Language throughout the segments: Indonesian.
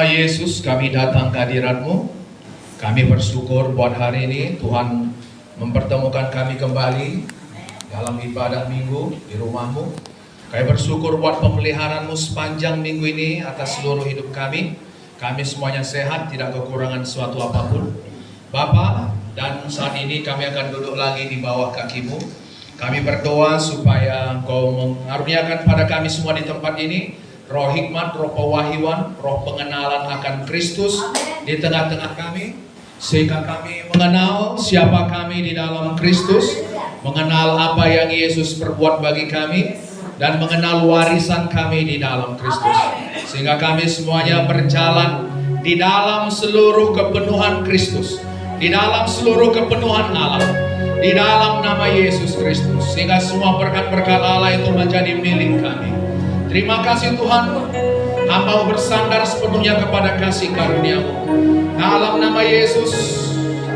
Yesus, kami datang ke hadirat-Mu. Kami bersyukur buat hari ini Tuhan mempertemukan kami kembali dalam ibadah minggu di rumah-Mu. Kami bersyukur buat pemeliharaan-Mu sepanjang minggu ini atas seluruh hidup kami. Kami semuanya sehat, tidak kekurangan suatu apapun. Bapa, dan saat ini kami akan duduk lagi di bawah kaki-Mu. Kami berdoa supaya Engkau mengaruniakan pada kami semua di tempat ini roh hikmat, roh pewahyuan, roh pengenalan akan Kristus di tengah-tengah kami, sehingga kami mengenal siapa kami di dalam Kristus, mengenal apa yang Yesus perbuat bagi kami, dan mengenal warisan kami di dalam Kristus, sehingga kami semuanya berjalan di dalam seluruh kepenuhan Kristus, di dalam seluruh kepenuhan Allah, di dalam nama Yesus Kristus, sehingga semua berkat-berkat Allah itu menjadi milik kami. Terima kasih Tuhan, hamba bersandar sepenuhnya kepada kasih karunia-Mu. Dalam nama Yesus,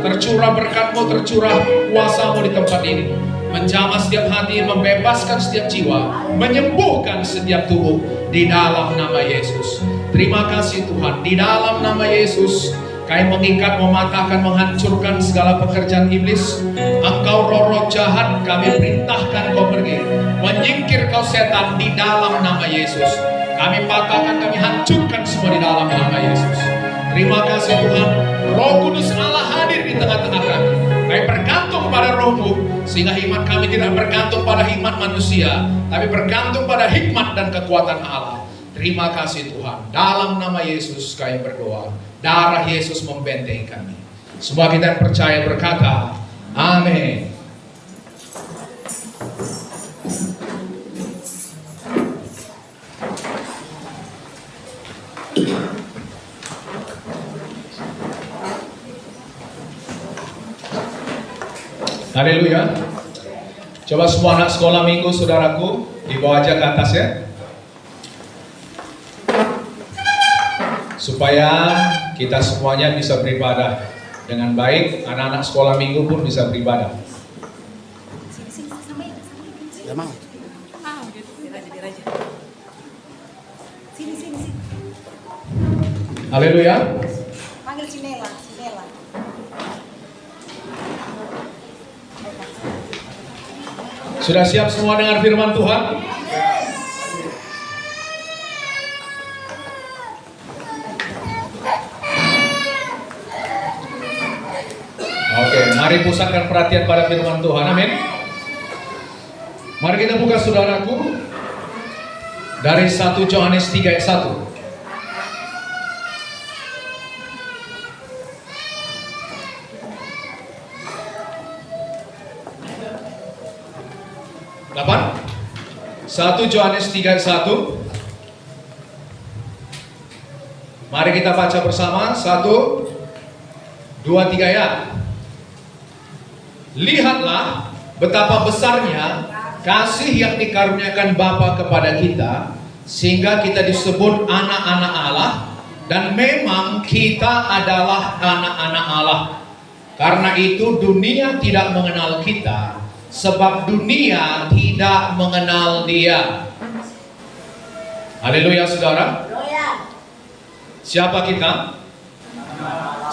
tercurah berkat-Mu, tercurah kuasa-Mu di tempat ini. Menjamah setiap hati, membebaskan setiap jiwa, menyembuhkan setiap tubuh di dalam nama Yesus. Terima kasih Tuhan, di dalam nama Yesus, kami mengikat, mematahkan, menghancurkan segala pekerjaan iblis. Engkau roh-roh jahat, kami perintahkan kau pergi. Menyingkir kau setan di dalam nama Yesus. Kami patahkan, kami hancurkan semua di dalam nama Yesus. Terima kasih Tuhan, Roh Kudus Allah hadir di tengah-tengah kami. Kami bergantung pada Roh-Mu, sehingga iman kami tidak bergantung pada hikmat manusia, tapi bergantung pada hikmat dan kekuatan Allah. Terima kasih Tuhan, dalam nama Yesus kami berdoa. Darah Yesus membentengi kami. Semua kita yang percaya berkata, amin. Haleluya. Coba semua anak sekolah minggu saudaraku, dibawa aja ke atas ya, supaya kita semuanya bisa beribadah dengan baik. Anak-anak sekolah minggu pun bisa beribadah. Haleluya. Panggil si Nela. Sudah siap semua dengar firman Tuhan? Oke, mari pusatkan perhatian pada firman Tuhan, amin. Mari kita buka saudaraku dari 1 Yohanes 3 ayat 1. Dapat? 1 Yohanes 3 ayat 1. Mari kita baca bersama. 1, 2, 3 ya. Lihatlah betapa besarnya kasih yang dikaruniakan Bapa kepada kita, sehingga kita disebut anak-anak Allah, dan memang kita adalah anak-anak Allah. Karena itu dunia tidak mengenal kita, sebab dunia tidak mengenal Dia. Haleluya saudara. Siapa kita?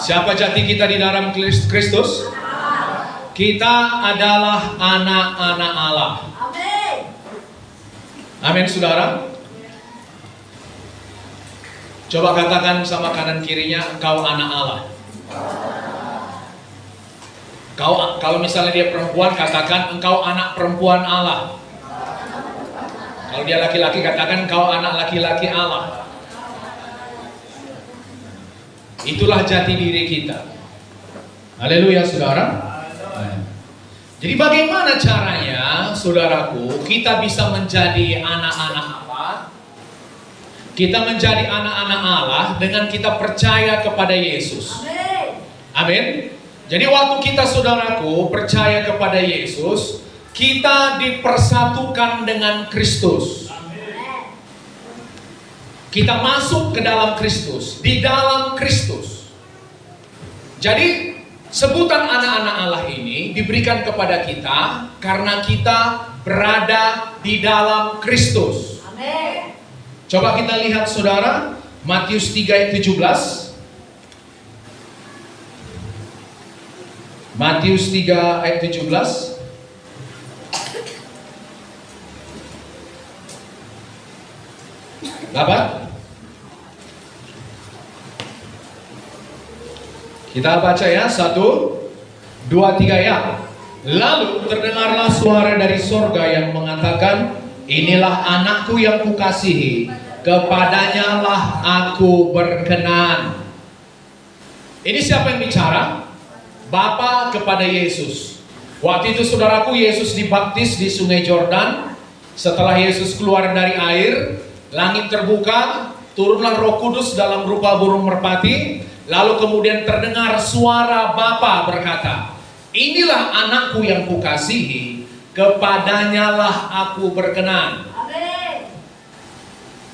Siapa jati kita di dalam Kristus? Kita adalah anak-anak Allah. Amin saudara. Coba katakan sama kanan kirinya, engkau anak Allah. Kalau misalnya dia perempuan, katakan engkau anak perempuan Allah. Kalau dia laki-laki, katakan engkau anak laki-laki Allah. Itulah jati diri kita. Haleluya saudara. Jadi bagaimana caranya saudaraku kita bisa menjadi anak-anak apa? Kita menjadi anak-anak Allah dengan kita percaya kepada Yesus. Amin. Jadi waktu kita saudaraku percaya kepada Yesus, kita dipersatukan dengan Kristus. Kita masuk ke dalam Kristus, di dalam Kristus. Jadi sebutan anak-anak Allah ini diberikan kepada kita karena kita berada di dalam Kristus. Amin. Coba kita lihat saudara, Matius 3 ayat 17. Matius 3 ayat 17. Dapat? Kita baca ya, 1, 2, 3 ya. Lalu terdengarlah suara dari sorga yang mengatakan, inilah anakku yang kukasihi, kepadanya lah aku berkenan. Ini siapa yang bicara? Bapa kepada Yesus. Waktu itu saudaraku, Yesus dibaptis di sungai Yordan. Setelah Yesus keluar dari air, langit terbuka, turunlah Roh Kudus dalam rupa burung merpati. Lalu kemudian terdengar suara Bapa berkata, inilah anakku yang kukasihi, kepadanya lah aku berkenan.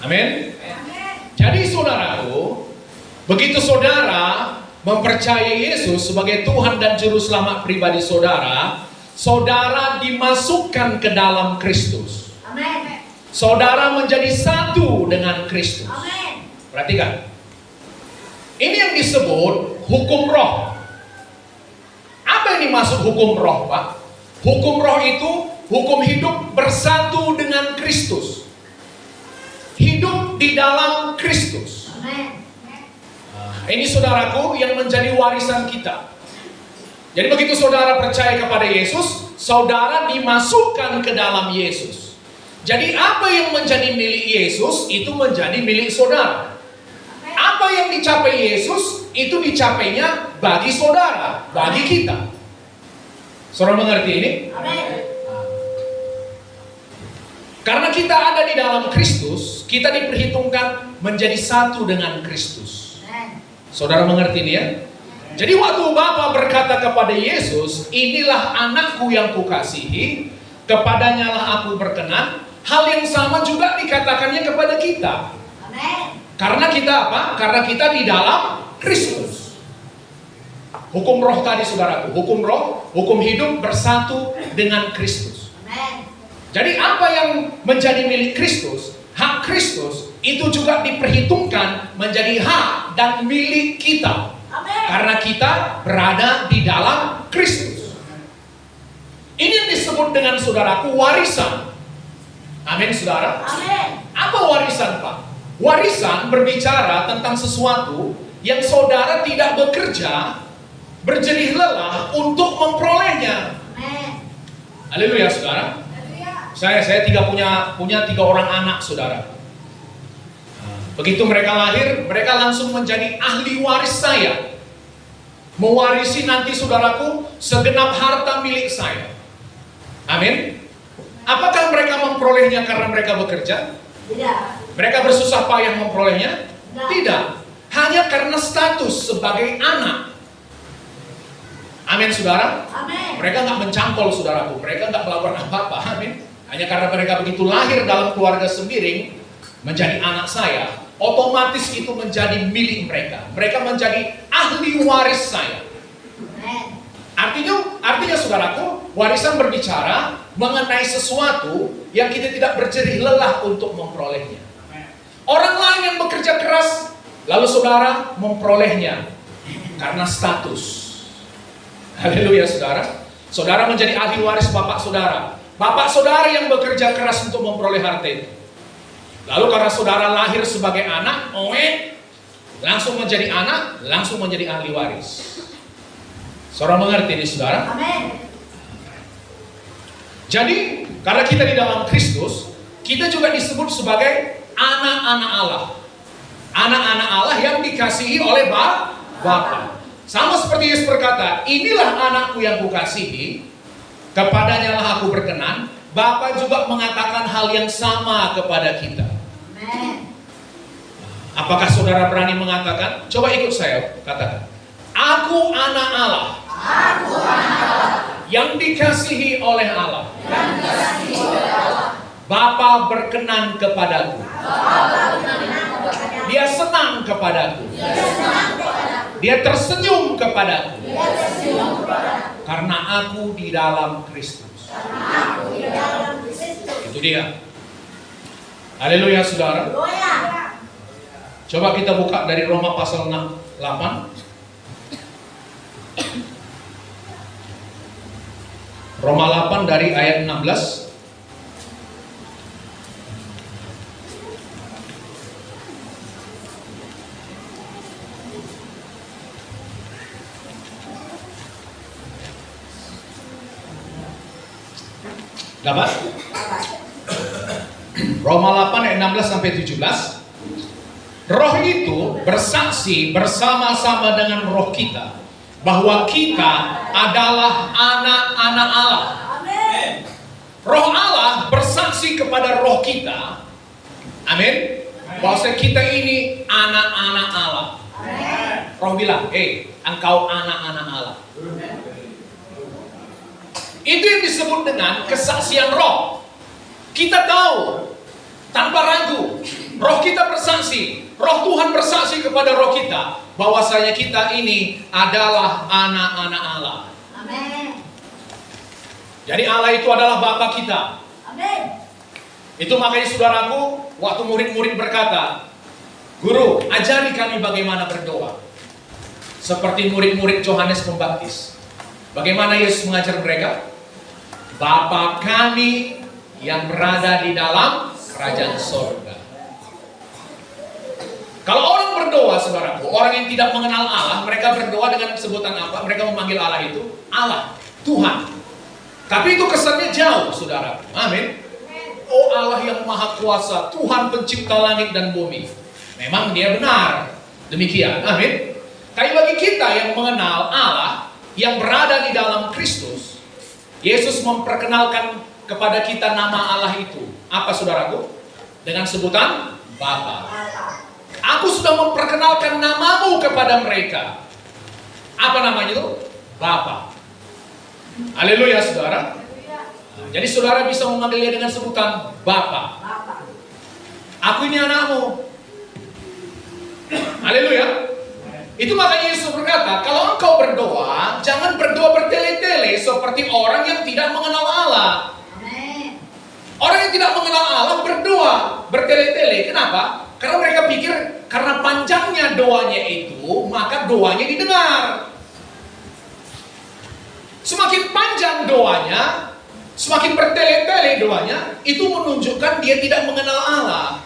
Amin. Jadi saudaraku, begitu saudara mempercayai Yesus sebagai Tuhan dan Juru Selamat pribadi saudara, saudara dimasukkan ke dalam Kristus. Amin. Saudara menjadi satu dengan Kristus. Amin. Perhatikan. Ini yang disebut hukum roh. Apa yang dimaksud hukum roh, Pak? Hukum roh itu hukum hidup bersatu dengan Kristus. Hidup di dalam Kristus. Amin. Ini saudaraku yang menjadi warisan kita. Jadi begitu saudara percaya kepada Yesus, saudara dimasukkan ke dalam Yesus. Jadi apa yang menjadi milik Yesus itu menjadi milik saudara. Apa yang dicapai Yesus itu dicapainya bagi saudara, bagi kita. Saudara mengerti ini? Amin. Karena kita ada di dalam Kristus, kita diperhitungkan menjadi satu dengan Kristus. Saudara mengerti ini ya? Jadi waktu Bapa berkata kepada Yesus, inilah anakku yang kukasihi, kepadanya lah aku berkenan. Hal yang sama juga dikatakannya kepada kita. Amin. Karena kita apa? Karena kita di dalam Kristus. Hukum roh tadi saudaraku, hukum roh, hukum hidup bersatu dengan Kristus. Amin. Jadi apa yang menjadi milik Kristus, hak Kristus, itu juga diperhitungkan menjadi hak dan milik kita. Amin. Karena kita berada di dalam Kristus. Ini yang disebut dengan saudaraku warisan. Amin saudara. Amin. Apa warisan Pak? Warisan berbicara tentang sesuatu yang saudara tidak bekerja, berjerih lelah untuk memperolehnya. Amin. Haleluya saudara. Saya punya 3 orang anak saudara. Begitu mereka lahir, mereka langsung menjadi ahli waris saya. Mewarisi nanti saudaraku segenap harta milik saya. Amin. Apakah mereka memperolehnya karena mereka bekerja? Tidak. Mereka bersusah payah memperolehnya? Tidak. Tidak. Hanya karena status sebagai anak. Amin saudara. Amin. Mereka nggak mencangkol saudaraku. Mereka nggak melakukan apa-apa. Amin. Hanya karena mereka begitu lahir dalam keluarga sembiring, menjadi anak saya, otomatis itu menjadi milik mereka. Mereka menjadi ahli waris saya. Amin. Artinya saudaraku, warisan berbicara mengenai sesuatu yang kita tidak berjerih lelah untuk memperolehnya. Orang lain yang bekerja keras, lalu saudara memperolehnya karena status. Haleluya saudara. Saudara menjadi ahli waris bapak saudara. Bapak saudara yang bekerja keras untuk memperoleh harta itu. Lalu karena saudara lahir sebagai anak, langsung menjadi anak, langsung menjadi ahli waris. Saudara mengerti ini saudara? Amin. Jadi, karena kita di dalam Kristus, kita juga disebut sebagai anak-anak Allah. Anak-anak Allah yang dikasihi oleh Bapa. Sama seperti Yesus berkata, inilah anakku yang kukasihi, kepadanya lah aku berkenan. Bapa juga mengatakan hal yang sama kepada kita. Amin. Apakah saudara berani mengatakan? Coba ikut saya katakan. Aku anak Allah. Aku anak Allah. Yang dikasihi oleh Allah. Yang dikasihi oleh Allah. Bapa berkenan kepadaku. Bapa berkenan kepadaku. Dia senang kepadaku. Dia senang kepadaku. Dia tersenyum kepadaku. Dia tersenyum kepadaku. Karena aku di dalam Kristus. Karena aku di dalam Kristus. Itu dia. Haleluya saudara. Haleluya. Coba kita buka dari Roma pasal 8. Roma 8 dari ayat 16. Dapat? Roma 8 ayat 16 sampai 17. Roh itu bersaksi bersama-sama dengan roh kita bahwa kita adalah anak-anak Allah. Amin. Roh Allah bersaksi kepada roh kita. Amin. Bahwa kita ini anak-anak Allah. Amin. Roh bilang, engkau anak-anak Allah. Itu yang disebut dengan kesaksian roh. Kita tahu tanpa ragu, roh kita bersaksi, roh Tuhan bersaksi kepada roh kita bahwasanya kita ini adalah anak-anak Allah. Amin. Jadi Allah itu adalah Bapa kita. Amin. Itu makanya saudaraku, waktu murid-murid berkata, "Guru, ajari kami bagaimana berdoa." Seperti murid-murid Yohanes Pembaptis. Bagaimana Yesus mengajar mereka? Bapa kami yang berada di dalam kerajaan sorga. Kalau orang berdoa, saudaraku, orang yang tidak mengenal Allah, mereka berdoa dengan sebutan apa? Mereka memanggil Allah itu Allah, Tuhan. Tapi itu kesannya jauh, saudara. Amin. Oh Allah yang maha kuasa, Tuhan pencipta langit dan bumi. Memang dia benar. Demikian, amin. Tapi bagi kita yang mengenal Allah, yang berada di dalam Kristus, Yesus memperkenalkan kepada kita nama Allah itu. Apa saudaraku? Dengan sebutan Bapa. Aku sudah memperkenalkan namamu kepada mereka. Apa namanya itu? Bapa. Haleluya saudara. Jadi saudara bisa memanggil dia dengan sebutan Bapa. Aku ini anakmu. Haleluya. Itu makanya Yesus berkata, kalau engkau berdoa, jangan berdoa bertele-tele seperti orang yang tidak mengenal Allah. Amin. Orang yang tidak mengenal Allah berdoa bertele-tele. Kenapa? Karena mereka pikir karena panjangnya doanya itu, maka doanya didengar. Semakin panjang doanya, semakin bertele-tele doanya, itu menunjukkan dia tidak mengenal Allah.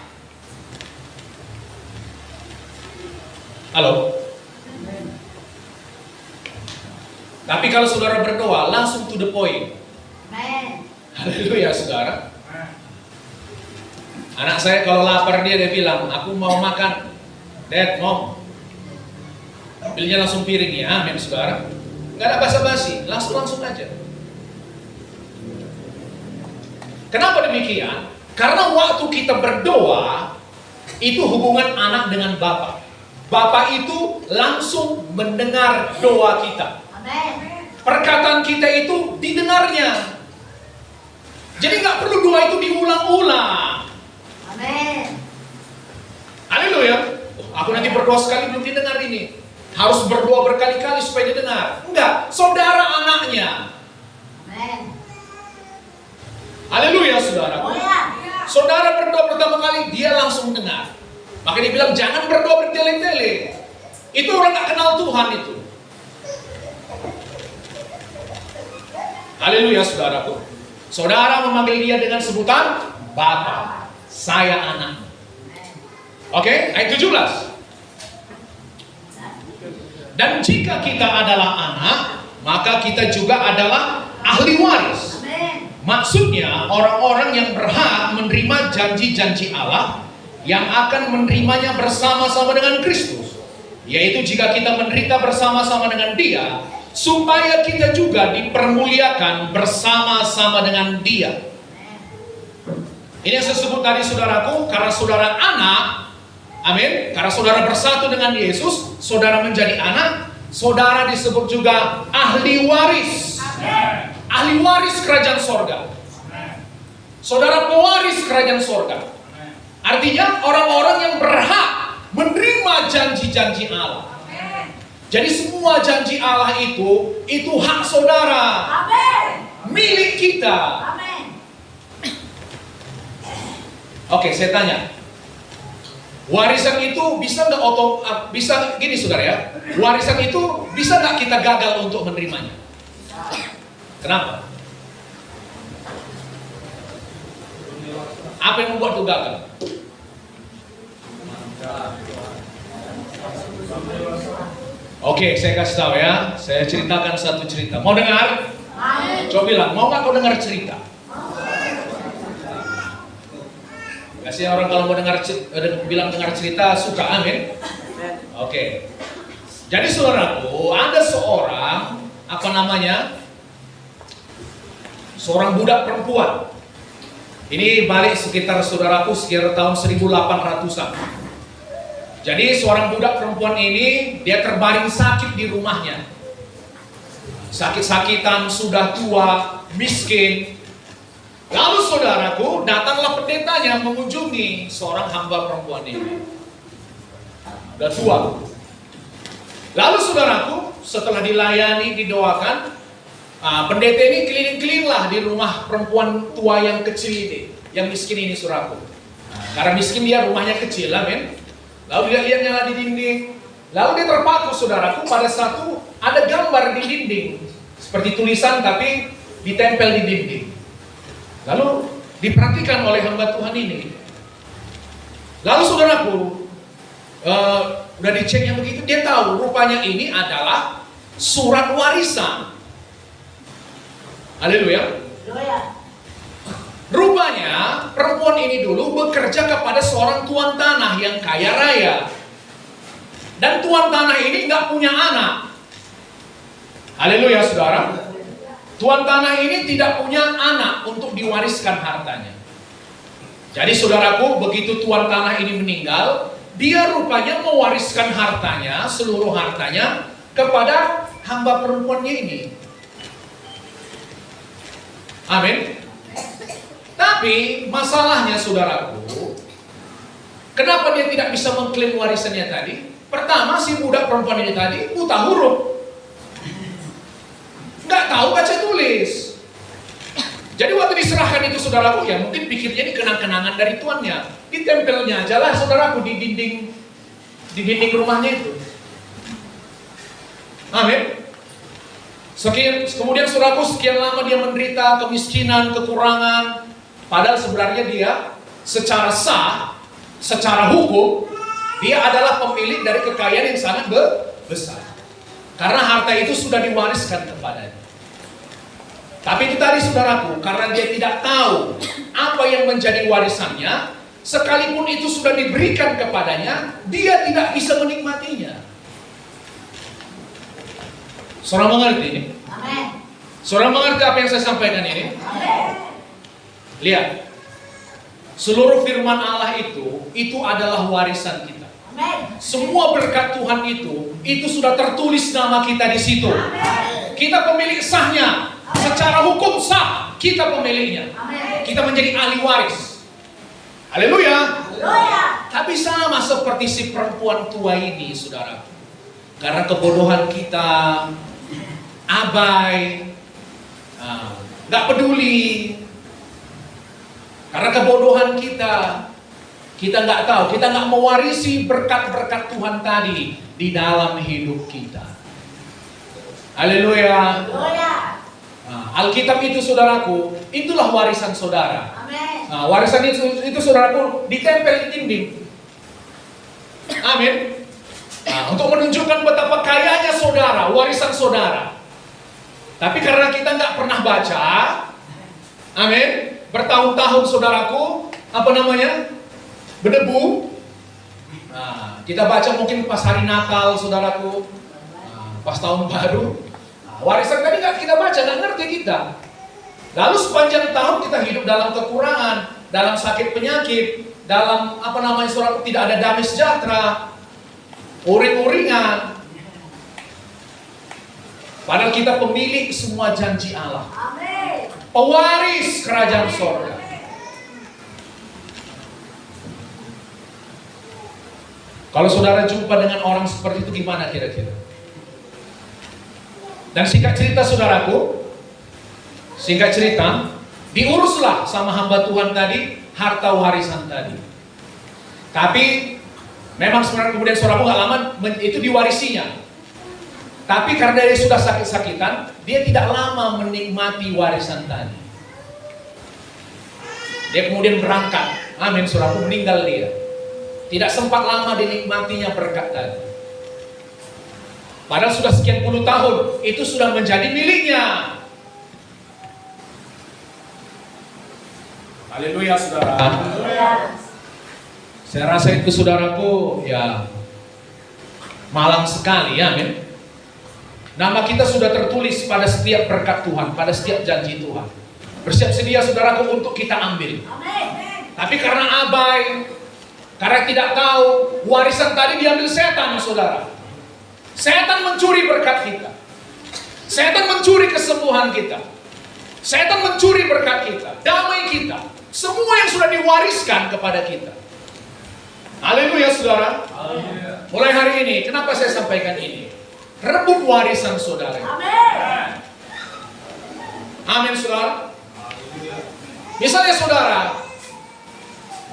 Halo? Tapi kalau saudara berdoa, langsung to the point. Amin. Haleluya saudara. Anak saya kalau lapar dia bilang, aku mau makan. Dad, mom. Ambilnya langsung piringnya, amin saudara. Gak ada basa-basi, langsung aja. Kenapa demikian? Karena waktu kita berdoa, itu hubungan anak dengan Bapa. Bapa itu langsung mendengar doa kita. Amin. Perkataan kita itu didengarnya. Jadi nggak perlu doa itu diulang-ulang. Amin. Haleluya. Aku nanti berdoa sekali belum didengar ini. Harus berdoa berkali-kali supaya didengar. Enggak, saudara anaknya. Amin. Haleluya saudara. Oh ya. Saudara berdoa pertama kali, dia langsung dengar. Makanya dia bilang jangan berdoa bertele-tele. Itu orang nggak kenal Tuhan itu. Haleluya saudaraku. Saudara memanggil dia dengan sebutan Bapa. Saya anak. Oke, ayat 17. Dan jika kita adalah anak, maka kita juga adalah ahli waris. Amin. Maksudnya orang-orang yang berhak menerima janji-janji Allah yang akan menerimanya bersama-sama dengan Kristus. Yaitu jika kita menderita bersama-sama dengan Dia, supaya kita juga dipermuliakan bersama-sama dengan Dia. Ini yang saya sebut tadi saudaraku, karena saudara anak, amin, karena saudara bersatu dengan Yesus, saudara menjadi anak, saudara disebut juga ahli waris. Amin. Ahli waris kerajaan sorga. Saudara pewaris kerajaan sorga. Artinya orang-orang yang berhak menerima janji-janji Allah. Jadi semua janji Allah itu hak saudara. Amin. Milik kita. Amin. Oke, saya tanya. Warisan itu bisa nggak bisa gini saudara ya? Warisan itu bisa nggak kita gagal untuk menerimanya? Kenapa? Apa yang membuat itu gagal? Oke, saya kasih tahu ya. Saya ceritakan satu cerita. Mau dengar? Coba bilang, mau nggak kau dengar cerita? Biasanya orang kalau mau bilang dengar cerita suka, amin. Oke. Jadi saudaraku, ada seorang seorang budak perempuan. Ini balik sekitar saudaraku sekitar tahun 1800-an. Jadi seorang budak perempuan ini dia terbaring sakit di rumahnya. Sakit-sakitan, sudah tua, miskin. Lalu saudaraku, datanglah pendetanya mengunjungi seorang hamba perempuan ini. Sudah tua. Lalu saudaraku, setelah dilayani, didoakan, pendeta ini keliling-kelilinglah di rumah perempuan tua yang kecil ini, yang miskin ini saudaraku. Karena miskin dia rumahnya kecil, amin. Lalu dia lihat nyala di dinding. Lalu dia terpaku saudaraku pada satu ada gambar di dinding. Seperti tulisan tapi ditempel di dinding. Lalu diperhatikan oleh hamba Tuhan ini. Lalu saudaraku, udah dicek yang begitu, dia tahu rupanya ini adalah surat warisan. Haleluya. Rupanya perempuan ini dulu bekerja kepada seorang tuan tanah yang kaya raya. Dan tuan tanah ini nggak punya anak. Haleluya saudara. Tuan tanah ini tidak punya anak untuk diwariskan hartanya. Jadi saudaraku, begitu tuan tanah ini meninggal, dia rupanya mewariskan hartanya, seluruh hartanya kepada hamba perempuannya ini. Amin. Tapi masalahnya saudaraku, kenapa dia tidak bisa mengklaim warisannya tadi? Pertama, si budak perempuan ini tadi buta huruf, nggak tahu baca tulis. Jadi waktu diserahkan itu saudaraku, ya mungkin pikirnya ini kenang-kenangan dari tuannya. Ditempelnya aja lah saudaraku di dinding rumahnya itu. Amin. Kemudian saudaraku, sekian lama dia menderita kemiskinan, kekurangan. Padahal sebenarnya dia secara sah, secara hukum, dia adalah pemilik dari kekayaan yang sangat besar. Karena harta itu sudah diwariskan kepadanya. Tapi itu tadi saudaraku, karena dia tidak tahu apa yang menjadi warisannya, sekalipun itu sudah diberikan kepadanya, dia tidak bisa menikmatinya. Saudara mengerti ini? Amin. Saudara mengerti apa yang saya sampaikan ini? Amin. Lihat, seluruh firman Allah itu adalah warisan kita. Amin. Semua berkat Tuhan itu sudah tertulis nama kita di situ. Amin. Kita pemilik sahnya, secara hukum sah, kita pemiliknya. Amin. Kita menjadi ahli waris. Haleluya. Haleluya. Tapi sama seperti si perempuan tua ini, saudara. Karena kebodohan kita, abai, nggak peduli. Karena kebodohan kita nggak tahu, kita nggak mewarisi berkat-berkat Tuhan tadi di dalam hidup kita. Haleluya. Haleluya. Alkitab itu saudaraku, itulah warisan saudara. Amin. Warisan itu saudaraku ditempel di dinding. Amin. Untuk menunjukkan betapa kayanya saudara, warisan saudara. Tapi karena kita nggak pernah baca, amin. Bertahun-tahun saudaraku, berdebu. Kita baca mungkin pas hari Natal saudaraku, pas tahun baru. Warisan tadi nggak kita baca, nggak ngerti kita. Lalu sepanjang tahun kita hidup dalam kekurangan, dalam sakit penyakit, dalam saudaraku tidak ada damai sejahtera, uring-uringan. Padahal kita pemilik semua janji Allah. Amin. Pewaris kerajaan sorga. Kalau saudara jumpa dengan orang seperti itu gimana kira-kira? Dan singkat cerita saudaraku, diuruslah sama hamba Tuhan tadi harta warisan tadi. Tapi Memang sebenarnya kemudian saudaraku nggak lama itu diwarisinya. Tapi karena dia sudah sakit-sakitan, dia tidak lama menikmati warisan tadi. Dia kemudian berangkat. Amin, saudaraku, meninggal dia. Tidak sempat lama dinikmatinya berkat tadi. Padahal sudah sekian puluh tahun, itu sudah menjadi miliknya. Haleluya, saudara. Saya rasa itu, saudaraku, ya malang sekali, amin. Nama kita sudah tertulis pada setiap berkat Tuhan, pada setiap janji Tuhan. Bersiap sedia, saudaraku, untuk kita ambil. Tapi karena abai, karena tidak tahu, warisan tadi diambil setan, saudara. Setan mencuri berkat kita. Setan mencuri kesembuhan kita. Setan mencuri berkat kita, damai kita. Semua yang sudah diwariskan kepada kita. Haleluya, saudara. Haleluya. Mulai hari ini, kenapa saya sampaikan ini? Rebut warisan saudara. Amin. Amin, saudara. Misalnya saudara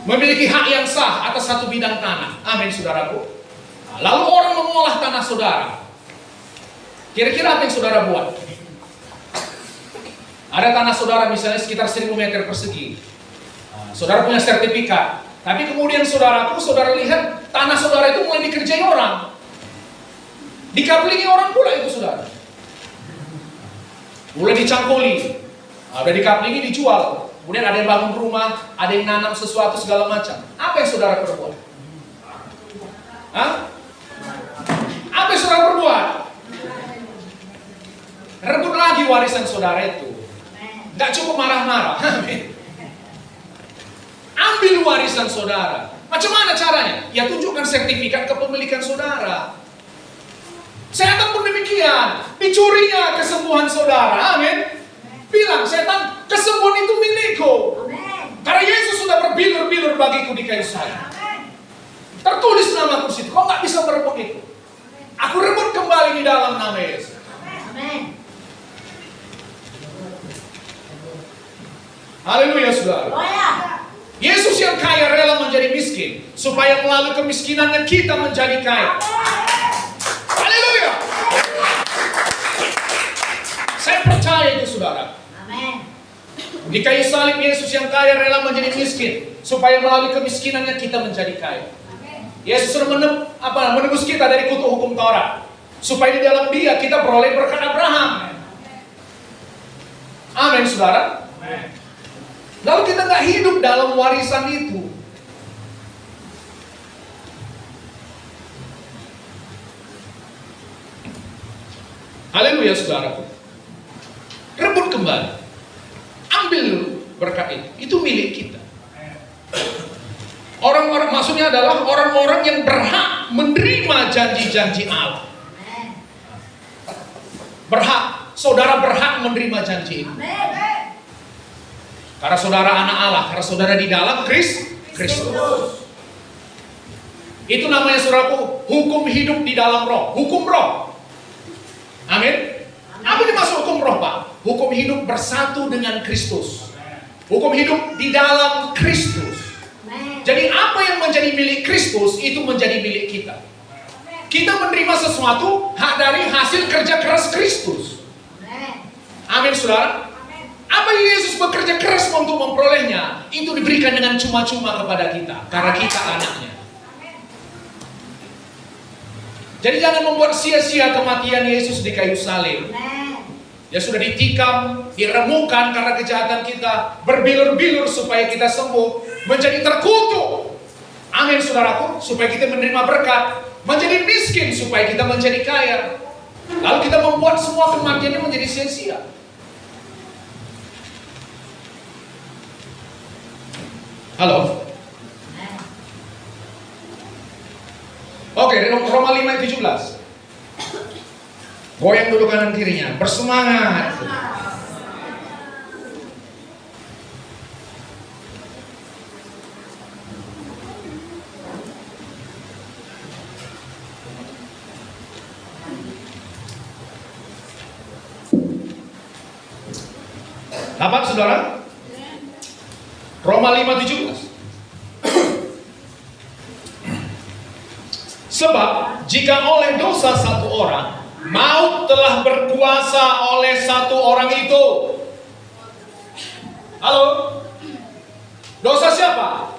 memiliki hak yang sah atas satu bidang tanah. Amin, saudaraku. Lalu orang mengolah tanah saudara. Kira-kira apa yang saudara buat? Ada tanah saudara misalnya sekitar 1000 meter persegi. Saudara punya sertifikat. Tapi kemudian saudara lihat tanah saudara itu mulai dikerjai orang. Dikaplingi orang pula itu saudara. Mulai dicangkuli. Udah dikaplingi dijual. Kemudian ada yang bangun rumah, ada yang nanam sesuatu segala macam. Apa yang saudara perbuat? Hah? Apa yang saudara perbuat? Rebut lagi warisan saudara itu. Gak cukup marah-marah. Ambil warisan saudara. Macam mana caranya? Ya tunjukkan sertifikat kepemilikan saudara. Setan pun demikian. Dicurinya kesembuhan saudara. Amin. Bilang setan, kesembuhan itu milikku. Karena Yesus sudah berbilur-bilur bagiku di kayu salib. Tertulis namaku situ. Kau nggak bisa merebut itu. Aku rebut kembali di dalam nama Yesus. Haleluya, saudara. Yesus yang kaya rela menjadi miskin supaya melalui kemiskinannya kita menjadi kaya. Haleluya. Saya percaya itu, saudara. Di kayu salib Yesus yang kaya rela menjadi miskin supaya melalui kemiskinannya kita menjadi kaya. Yesus sudah menebus kita dari kutuk hukum Taurat supaya di dalam Dia kita beroleh berkat Abraham. Amin, saudara. Lalu kita nggak hidup dalam warisan itu. Haleluya, saudara. Rebut kembali. Ambil berkat itu. Itu milik kita. Orang-orang, maksudnya adalah orang-orang yang berhak menerima janji-janji Allah. Berhak. Saudara berhak menerima janji itu. Karena saudara anak Allah, karena saudara di dalam Kristus. Itu namanya, saudaraku, hukum hidup di dalam roh. Hukum roh. Amin. Apa dimaksud hukum roh, Pak? Hukum hidup bersatu dengan Kristus. Hukum hidup di dalam Kristus. Jadi apa yang menjadi milik Kristus itu menjadi milik kita. Kita menerima sesuatu hak dari hasil kerja keras Kristus. Amin, saudara. Apa yang Yesus bekerja keras untuk memperolehnya, itu diberikan dengan cuma-cuma kepada kita, karena kita anaknya. Jadi jangan membuat sia-sia kematian Yesus di kayu salib. Dia sudah ditikam, diremukkan karena kejahatan kita, berbilur-bilur supaya kita sembuh, menjadi terkutuk. Amin, saudaraku, supaya kita menerima berkat, menjadi miskin supaya kita menjadi kaya. Lalu kita membuat semua kematiannya menjadi sia-sia. Halo? Oke, Roma 5 ayat 17. Goyang dulu kanan kirinya, bersemangat. Dapat, saudara? Roma 5:17. Sebab jika oleh dosa satu orang, maut telah berkuasa oleh satu orang itu. Halo? Dosa siapa?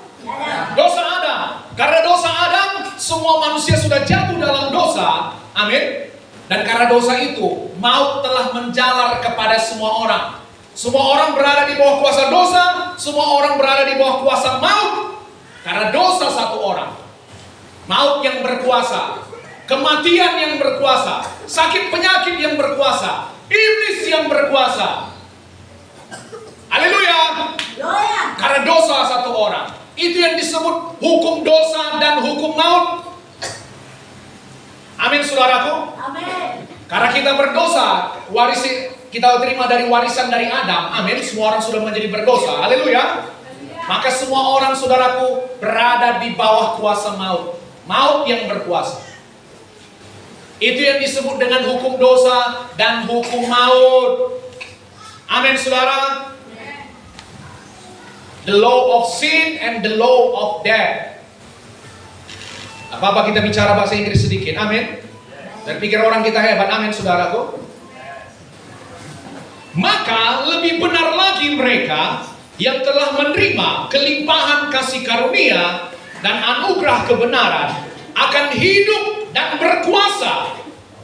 Dosa Adam. Karena dosa Adam, semua manusia sudah jatuh dalam dosa. Amin. Dan karena dosa itu, maut telah menjalar kepada semua orang. Semua orang berada di bawah kuasa dosa, semua orang berada di bawah kuasa maut. Karena dosa satu orang. Maut yang berkuasa, kematian yang berkuasa, sakit penyakit yang berkuasa, iblis yang berkuasa. Haleluya. Karena dosa satu orang. Itu yang disebut hukum dosa dan hukum maut. Amin, saudaraku. Amin. Karena kita berdosa, kita terima dari warisan dari Adam. Amin. Semua orang sudah menjadi berdosa. Haleluya. Maka semua orang, saudaraku, berada di bawah kuasa maut. Maut yang berkuasa. Itu yang disebut dengan hukum dosa dan hukum maut. Amin, saudara. The law of sin and the law of death. Apa-apa kita bicara bahasa Inggris sedikit. Amin. Dan pikir orang kita hebat. Amin, saudaraku. Maka lebih benar lagi mereka yang telah menerima kelimpahan kasih karunia dan anugerah kebenaran akan hidup dan berkuasa.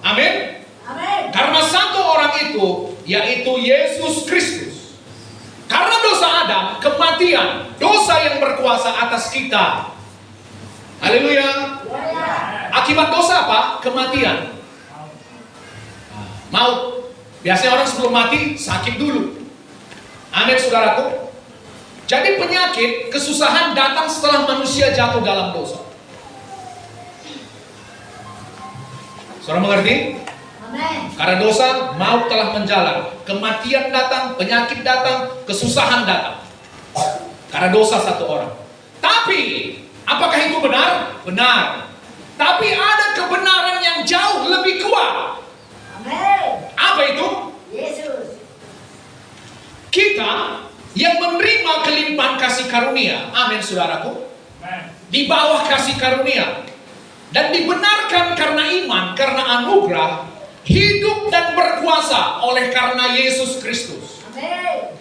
Amin. Amin. Karena satu orang itu, yaitu Yesus Kristus. Karena dosa Adam, kematian, dosa yang berkuasa atas kita. Haleluya. Akibat dosa apa? Kematian. Maut. Biasanya orang sebelum mati sakit dulu. Amin, saudaraku. Jadi penyakit, kesusahan datang setelah manusia jatuh dalam dosa. Saudara mengerti? Amin. Karena dosa, maut telah menjalar. Kematian datang, penyakit datang, kesusahan datang. Karena dosa satu orang. Tapi, apakah itu benar? Benar. Tapi ada kebenaran yang jauh lebih kuat. Amin. Apa itu? Yesus. Kita yang menerima kelimpahan kasih karunia. Amin, saudaraku. Di bawah kasih karunia. Dan dibenarkan karena iman, karena anugerah, hidup dan berkuasa oleh karena Yesus Kristus. Amin.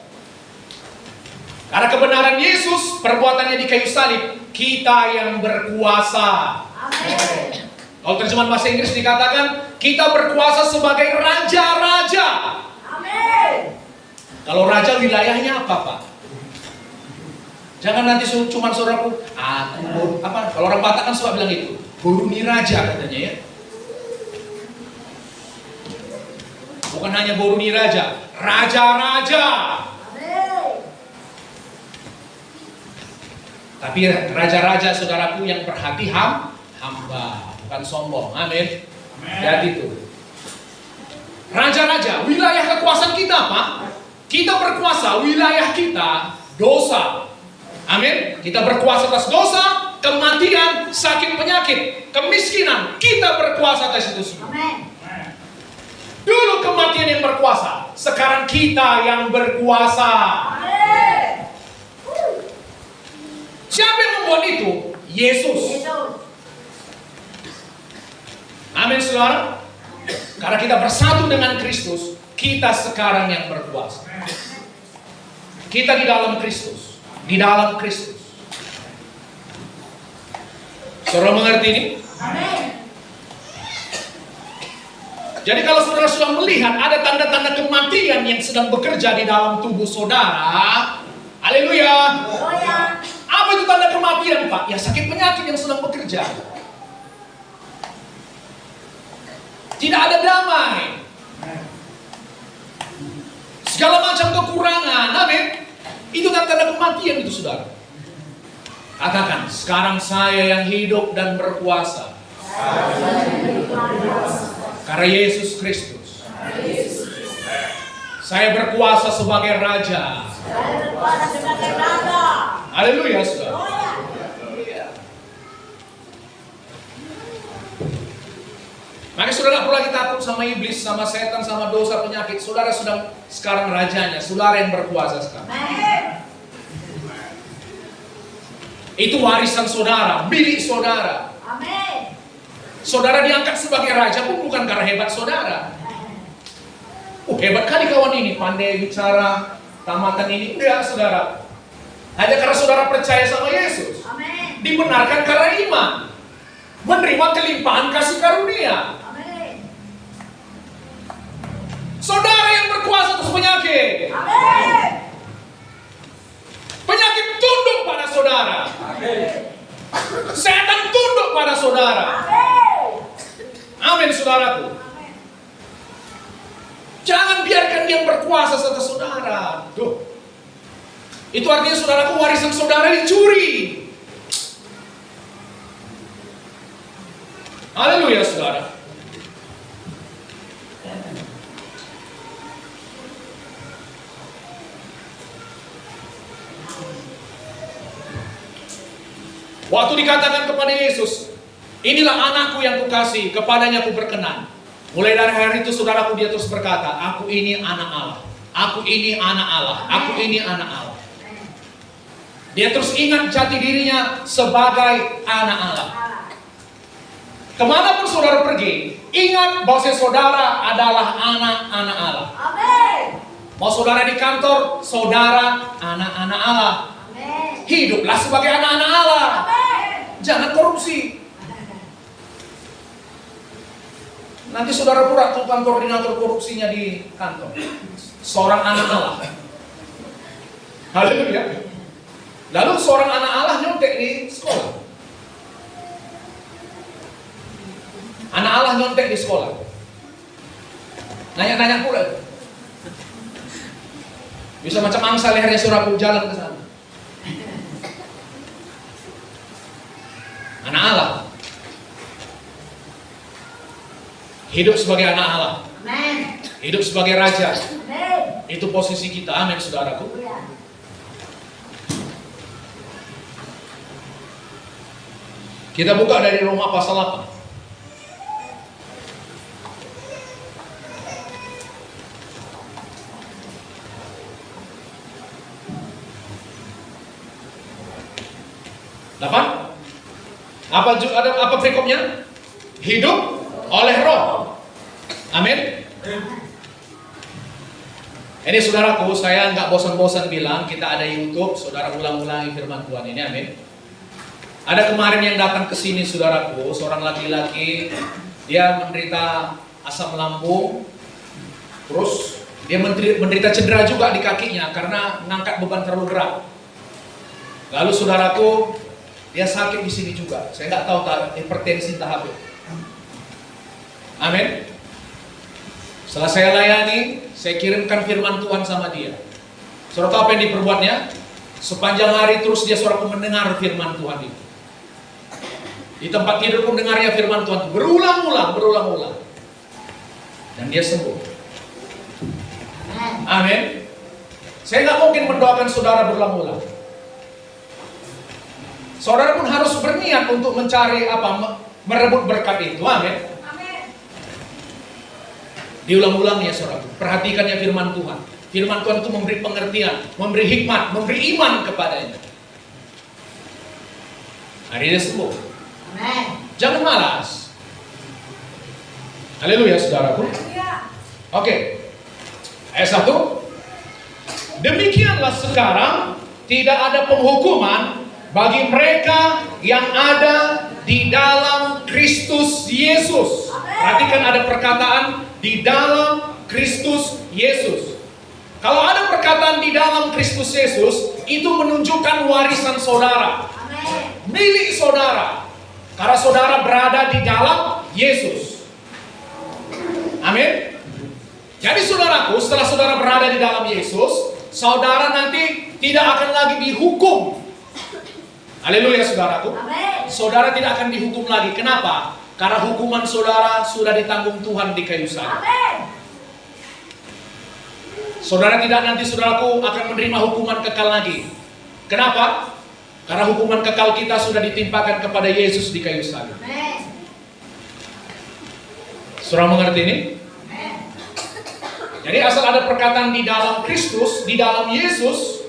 Karena kebenaran Yesus, perbuatannya di kayu salib, kita yang berkuasa. Amin. Kalau terjemahan bahasa Inggris dikatakan, kita berkuasa sebagai raja-raja. Amin. Kalau raja wilayahnya apa, Pak? Jangan nanti cuma saudaraku, apa? Kalau orang Batak kan suka bilang itu, Boruni raja katanya ya. Bukan hanya Boruni raja, raja-raja. Amin. Tapi raja-raja saudaraku yang berhati hamba, bukan sombong. Amin. Lihat itu. Raja-raja, wilayah kekuasaan kita apa? Kita berkuasa, wilayah kita dosa. Amin. Kita berkuasa atas dosa, kematian, sakit penyakit, kemiskinan. Kita berkuasa atas itu semua. Amin. Dulu kematian yang berkuasa, sekarang kita yang berkuasa. Amin. Siapa yang membuat itu? Yesus. Yesus. Amin, saudara. Karena kita bersatu dengan Kristus, kita sekarang yang berkuasa. Kita di dalam Kristus. Di dalam Kristus. Saudara mengerti ini? Amin. Jadi kalau saudara sudah melihat ada tanda-tanda kematian yang sedang bekerja di dalam tubuh saudara, haleluya. Haleluya. Apa itu tanda kematian, Pak? Ya sakit penyakit yang sedang bekerja. Tidak ada damai. Segala macam kekurangan, amin. Itu tanda kematian itu, saudara. Katakan, sekarang saya yang hidup dan berkuasa. Karena Yesus Kristus. Saya berkuasa sebagai raja. Saya berkuasa sebagai raja. Haleluya, saudara. Haleluya. Maka saudara perlu lagi takut sama iblis, sama setan, sama dosa, penyakit. Saudara sudah sekarang rajanya, saudara yang berkuasa sekarang. Amin. Itu warisan saudara, milik saudara. Amin. Saudara diangkat sebagai raja pun bukan karena hebat saudara. Hebat kali kawan ini, pandai bicara, tamatan ini. Enggak, saudara. Hanya karena saudara percaya sama Yesus. Amin. Dibenarkan karena iman. Menerima kelimpahan kasih karunia. Amin. Saudara yang berkuasa atas penyakit. Amin. Penyakit tunduk pada saudara. Setan tunduk pada saudara. Amin, saudaraku. Jangan biarkan dia berkuasa atas saudara. Tuh. Itu artinya saudaraku, warisan saudara dicuri. Haleluya, saudara. Waktu dikatakan kepada Yesus, inilah anakku yang kukasih, kepadanya aku berkenan. Mulai dari hari itu saudaraku, dia terus berkata, aku ini anak Allah. Aku ini anak Allah. Aku ini anak Allah. Dia terus ingat jati dirinya sebagai anak Allah. Kemanapun saudara pergi, ingat bahwa saudara adalah anak-anak Allah. Amin. Mau saudara di kantor, saudara anak-anak Allah. Amin. Hiduplah sebagai anak-anak Allah. Amin. Jangan korupsi. Nanti saudara pura tukang koordinator korupsinya di kantor. Seorang anak Allah. Haleluya. Lalu seorang anak Allah nyontek di sekolah. Anak Allah nyontek di sekolah. Nanya-nanya pula. Bisa macam angsa lehernya saudara jalan ke sana. Anak Allah. Hidup sebagai anak Allah. Amin. Hidup sebagai raja. Amin. Itu posisi kita. Amin, saudaraku. Kita buka dari Roma pasal 8. Apa perikopnya? Hidup oleh Roh. Amin. Ini saudaraku, saya nggak bosan-bosan bilang kita ada YouTube, saudara ulang-ulangi firman Tuhan ini, amin. Ada kemarin yang datang ke sini saudaraku, seorang laki-laki, dia menderita asam lambung, terus dia menderita cedera juga di kakinya karena mengangkat beban terlalu berat. Lalu saudaraku, dia sakit di sini juga. Saya nggak tahu hipertensi tahap. Amin. Setelah saya layani, saya kirimkan firman Tuhan sama dia. Saudara tahu apa yang diperbuatnya? Sepanjang hari terus dia saudara mendengar firman Tuhan itu. Di tempat tidur pun dengarnya firman Tuhan berulang-ulang. Dan dia sembuh. Amin. Saya nggak mungkin mendoakan saudara berulang-ulang. Saudara pun harus berniat untuk mencari merebut berkat itu. Amin. Diulang-ulang ya saudara. Perhatikan ya firman Tuhan. Firman Tuhan itu memberi pengertian, memberi hikmat, memberi iman kepadanya. Hari ini sembuh. Amin. Jangan malas. Haleluya saudaraku. Oke. Ayat 1. Demikianlah sekarang tidak ada penghukuman bagi mereka yang ada di dalam Kristus Yesus. Perhatikan ada perkataan di dalam Kristus Yesus. Kalau ada perkataan di dalam Kristus Yesus, itu menunjukkan warisan saudara. Milik saudara. Karena saudara berada di dalam Yesus. Amin. Jadi saudaraku, setelah saudara berada di dalam Yesus, saudara nanti tidak akan lagi dihukum. Haleluya saudaraku. Amin. Saudara tidak akan dihukum lagi. Kenapa? Karena hukuman saudara sudah ditanggung Tuhan di kayu salib. Amin. Saudara tidak nanti saudaraku akan menerima hukuman kekal lagi. Kenapa? Karena hukuman kekal kita sudah ditimpakan kepada Yesus di kayu salib. Amin. Saudara mengerti ini? Amin. Jadi asal ada perkataan di dalam Kristus, di dalam Yesus,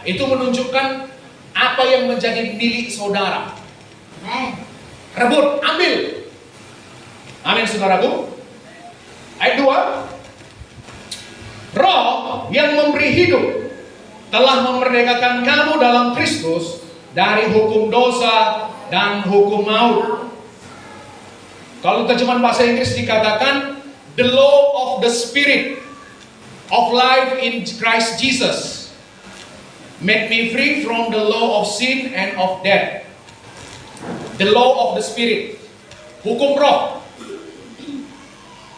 itu menunjukkan apa yang menjadi milik saudara. Amin. Rebut, ambil. Amin saudaraku. Ayat 2. Roh yang memberi hidup telah memerdekakan kamu dalam Kristus dari hukum dosa dan hukum maut. Kalau terjemahan bahasa Inggris dikatakan the law of the Spirit of life in Christ Jesus made me free from the law of sin and of death. The law of the Spirit, hukum roh.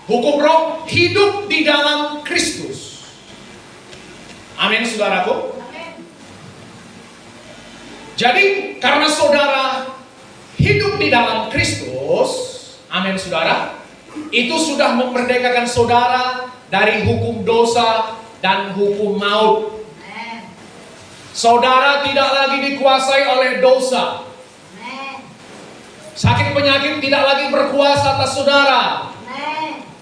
Hukum roh hidup di dalam Kristus. Amin saudaraku. Jadi karena saudara hidup di dalam Kristus, amin saudara, itu sudah memerdekakan saudara dari hukum dosa dan hukum maut. Saudara tidak lagi dikuasai oleh dosa. Sakit penyakit tidak lagi berkuasa atas saudara.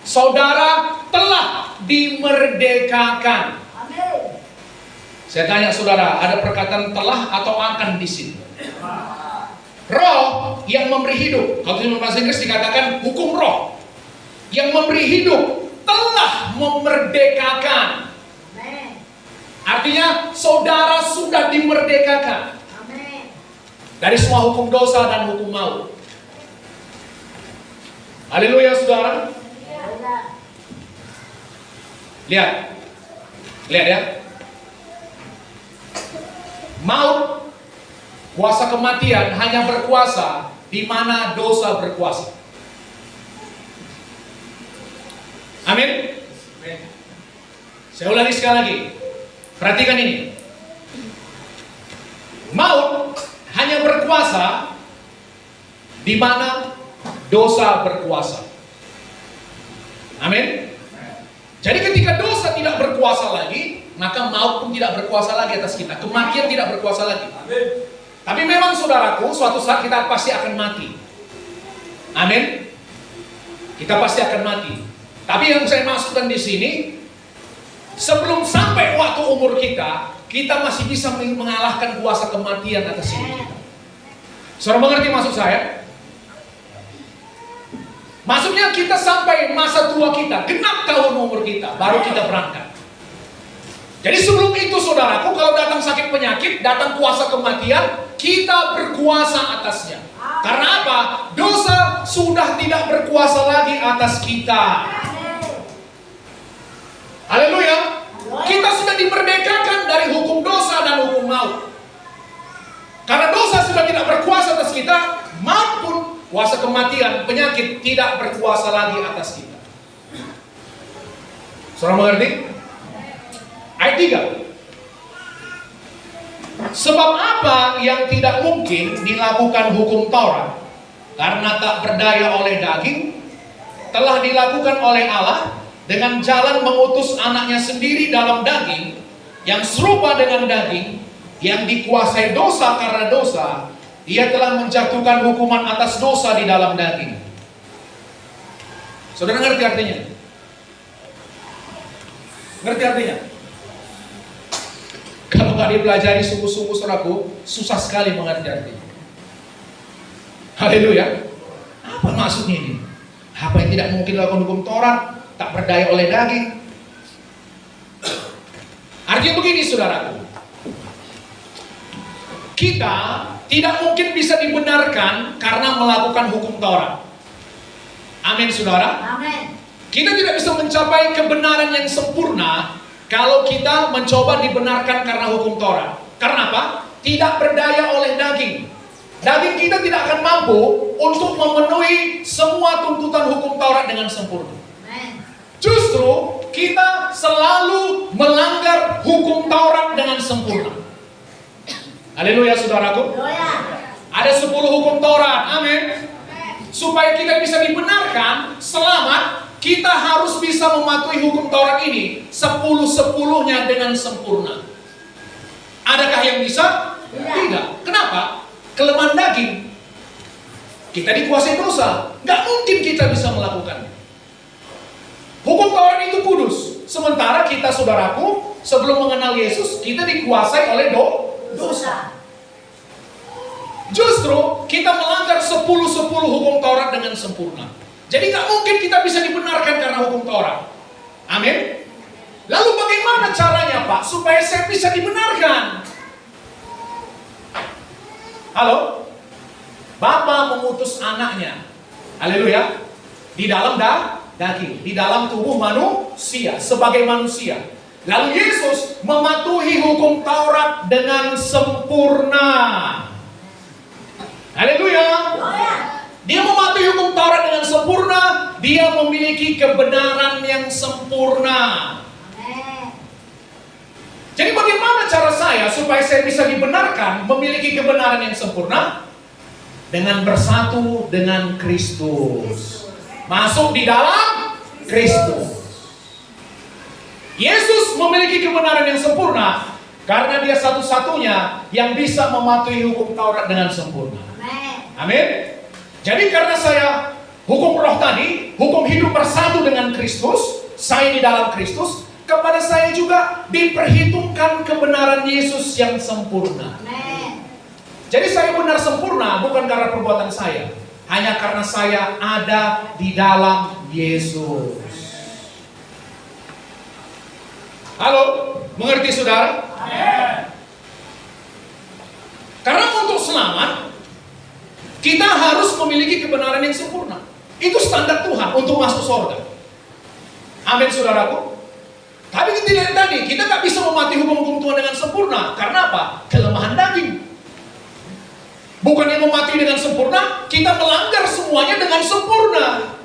Saudara telah dimerdekakan. Saya tanya saudara, ada perkataan telah atau akan di sini? Roh yang memberi hidup. Kalau di bahasa Inggris dikatakan hukum roh yang memberi hidup telah memerdekakan. Artinya saudara sudah dimerdekakan dari semua hukum dosa dan hukum maut. Haleluya saudara. Lihat ya. Maut, kuasa kematian hanya berkuasa di mana dosa berkuasa. Amin. Saya ulangi sekali lagi. Perhatikan ini. Maut hanya berkuasa di mana dosa berkuasa. Amin. Jadi ketika dosa tidak berkuasa lagi, maka maut pun tidak berkuasa lagi atas kita. Kematian tidak berkuasa lagi. Amin. Tapi memang saudaraku, suatu saat kita pasti akan mati. Amin. Kita pasti akan mati. Tapi yang saya maksudkan di sini, sebelum sampai waktu umur kita masih bisa mengalahkan kuasa kematian atas hidup kita. Saudara mengerti maksud saya? Maksudnya kita sampai masa tua kita, genap tahun umur kita, baru kita berangkat. Jadi sebelum itu saudaraku, kalau datang sakit penyakit, datang kuasa kematian, kita berkuasa atasnya. Karena apa? Dosa sudah tidak berkuasa lagi atas kita. Haleluya. Kita sudah dimerdekakan dari hukum dosa dan hukum maut. Karena dosa sudah tidak berkuasa atas kita, maut pun, kuasa kematian, penyakit tidak berkuasa lagi atas kita. Saudara mengerti? Ayat 3. Sebab apa yang tidak mungkin dilakukan hukum Taurat karena tak berdaya oleh daging, telah dilakukan oleh Allah dengan jalan mengutus anaknya sendiri dalam daging, yang serupa dengan daging, yang dikuasai dosa karena dosa. Ia telah menjatuhkan hukuman atas dosa di dalam daging. Saudara ngerti artinya? Ngerti artinya? Kalau nggak dipelajari sungguh-sungguh saudaraku, susah sekali mengerti artinya. Haleluya. Apa maksudnya ini? Apa yang tidak mungkin dilakukan hukum Taurat, tak berdaya oleh daging? Artinya begini saudaraku. Kita tidak mungkin bisa dibenarkan karena melakukan hukum Taurat. Amin saudara. Amin. Kita tidak bisa mencapai kebenaran yang sempurna kalau kita mencoba dibenarkan karena hukum Taurat. Karena apa? Tidak berdaya oleh daging. Daging kita tidak akan mampu untuk memenuhi semua tuntutan hukum Taurat dengan sempurna. Amin. Justru kita selalu melanggar hukum Taurat dengan sempurna. Haleluya saudaraku. Ada 10 hukum Taurat. Amin. Supaya kita bisa dibenarkan, selamat, kita harus bisa mematuhi hukum Taurat ini 10-10-nya dengan sempurna. Adakah yang bisa? Tidak. Kenapa? Kelemahan daging. Kita dikuasai dosa. Gak mungkin kita bisa melakukannya. Hukum Taurat itu kudus. Sementara kita saudaraku, sebelum mengenal Yesus, kita dikuasai oleh dosa. Justru kita melanggar 10-10 hukum Taurat dengan sempurna. Jadi nggak mungkin kita bisa dibenarkan karena hukum Taurat. Amin. Lalu bagaimana caranya Pak supaya saya bisa dibenarkan? Halo? Bapa mengutus anaknya. Haleluya. Di dalam daging, di dalam tubuh manusia, sebagai manusia. Lalu Yesus mematuhi hukum Taurat dengan sempurna. Haleluya. Dia mematuhi hukum Taurat dengan sempurna. Dia memiliki kebenaran yang sempurna. Jadi bagaimana cara saya supaya saya bisa dibenarkan memiliki kebenaran yang sempurna? Dengan bersatu dengan Kristus. Masuk di dalam Kristus. Yesus memiliki kebenaran yang sempurna karena dia satu-satunya yang bisa mematuhi hukum Taurat dengan sempurna. Amin. Jadi karena saya hukum roh tadi, hukum hidup bersatu dengan Kristus, saya di dalam Kristus, kepada saya juga diperhitungkan kebenaran Yesus yang sempurna. Jadi saya benar sempurna bukan karena perbuatan saya, hanya karena saya ada di dalam Yesus. Halo, mengerti saudara? Karena untuk selamat, kita harus memiliki kebenaran yang sempurna. Itu standar Tuhan untuk masuk surga. Amin saudaraku. Tapi kita lihat tadi, kita tak bisa mematuhi hukum-hukum Tuhan dengan sempurna. Karena apa? Kelemahan daging. Bukan yang mematuhi dengan sempurna, kita melanggar semuanya dengan sempurna.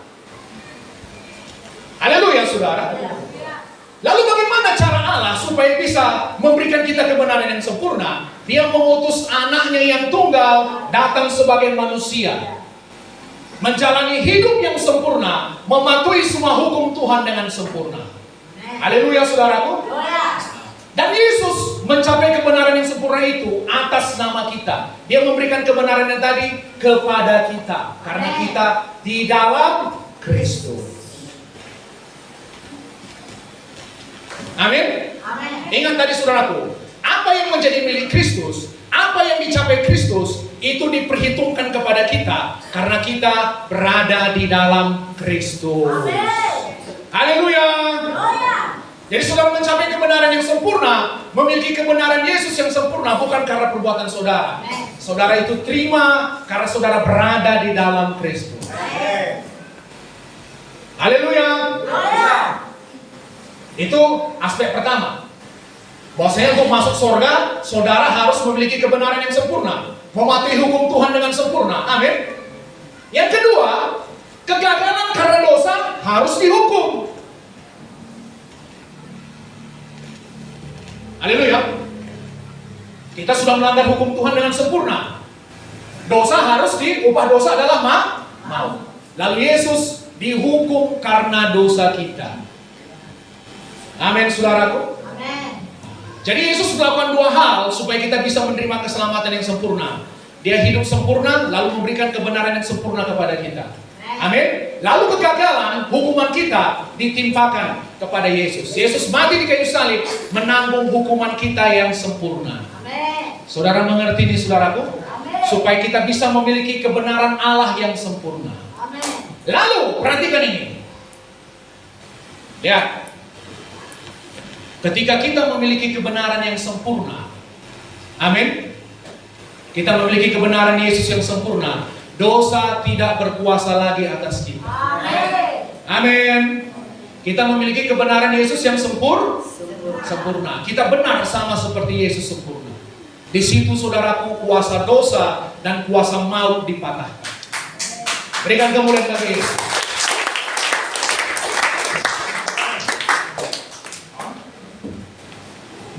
Haleluya saudara. Lalu bagaimana cara Allah supaya bisa memberikan kita kebenaran yang sempurna? Dia mengutus anaknya yang tunggal datang sebagai manusia, menjalani hidup yang sempurna, mematuhi semua hukum Tuhan dengan sempurna. Haleluya saudaraku. Dan Yesus mencapai kebenaran yang sempurna itu atas nama kita. Dia memberikan kebenaran yang tadi kepada kita karena kita di dalam Kristus. Amin. Ingat tadi saudaraku, apa yang menjadi milik Kristus, apa yang dicapai Kristus, itu diperhitungkan kepada kita karena kita berada di dalam Kristus. Haleluya. Jadi saudara mencapai kebenaran yang sempurna, memiliki kebenaran Yesus yang sempurna bukan karena perbuatan saudara. Saudara itu terima karena saudara berada di dalam Kristus. Haleluya. Itu aspek pertama. Bahwasanya untuk masuk surga, saudara harus memiliki kebenaran yang sempurna, mematuhi hukum Tuhan dengan sempurna. Amin. Yang kedua, kegagalan karena dosa harus dihukum. Haleluya. Kita sudah melanggar hukum Tuhan dengan sempurna. Dosa harus upah dosa adalah maut. Lalu Yesus dihukum karena dosa kita. Amin saudaraku. Amin. Jadi Yesus melakukan dua hal supaya kita bisa menerima keselamatan yang sempurna. Dia hidup sempurna lalu memberikan kebenaran yang sempurna kepada kita. Amin. Lalu kegagalan, hukuman kita ditimpakan kepada Yesus. Yesus mati di kayu salib, menanggung hukuman kita yang sempurna. Amin. Saudara mengerti ini saudaraku? Amin. Supaya kita bisa memiliki kebenaran Allah yang sempurna. Amin. Lalu, perhatikan ini. Ya. Ketika kita memiliki kebenaran yang sempurna, amin. Kita memiliki kebenaran Yesus yang sempurna. Dosa tidak berkuasa lagi atas kita. Amin. Amin. Kita memiliki kebenaran Yesus yang sempurna. Kita benar sama seperti Yesus sempurna. Di situ saudaraku kuasa dosa dan kuasa maut dipatahkan. Berikan kemuliaan bagi Yesus.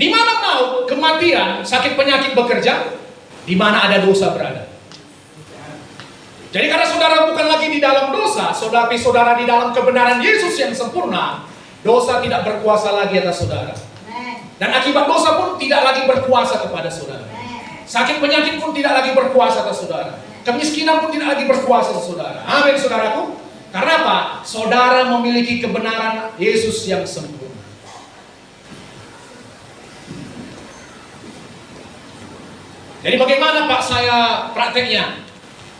Di mana maut, kematian, sakit penyakit bekerja, di mana ada dosa berada. Jadi karena saudara bukan lagi di dalam dosa, tapi saudara di dalam kebenaran Yesus yang sempurna, dosa tidak berkuasa lagi atas saudara. Dan akibat dosa pun tidak lagi berkuasa kepada saudara. Sakit penyakit pun tidak lagi berkuasa atas saudara. Kemiskinan pun tidak lagi berkuasa atas saudara. Amin saudaraku. Karena apa? Saudara memiliki kebenaran Yesus yang sempurna. Jadi bagaimana Pak saya prakteknya?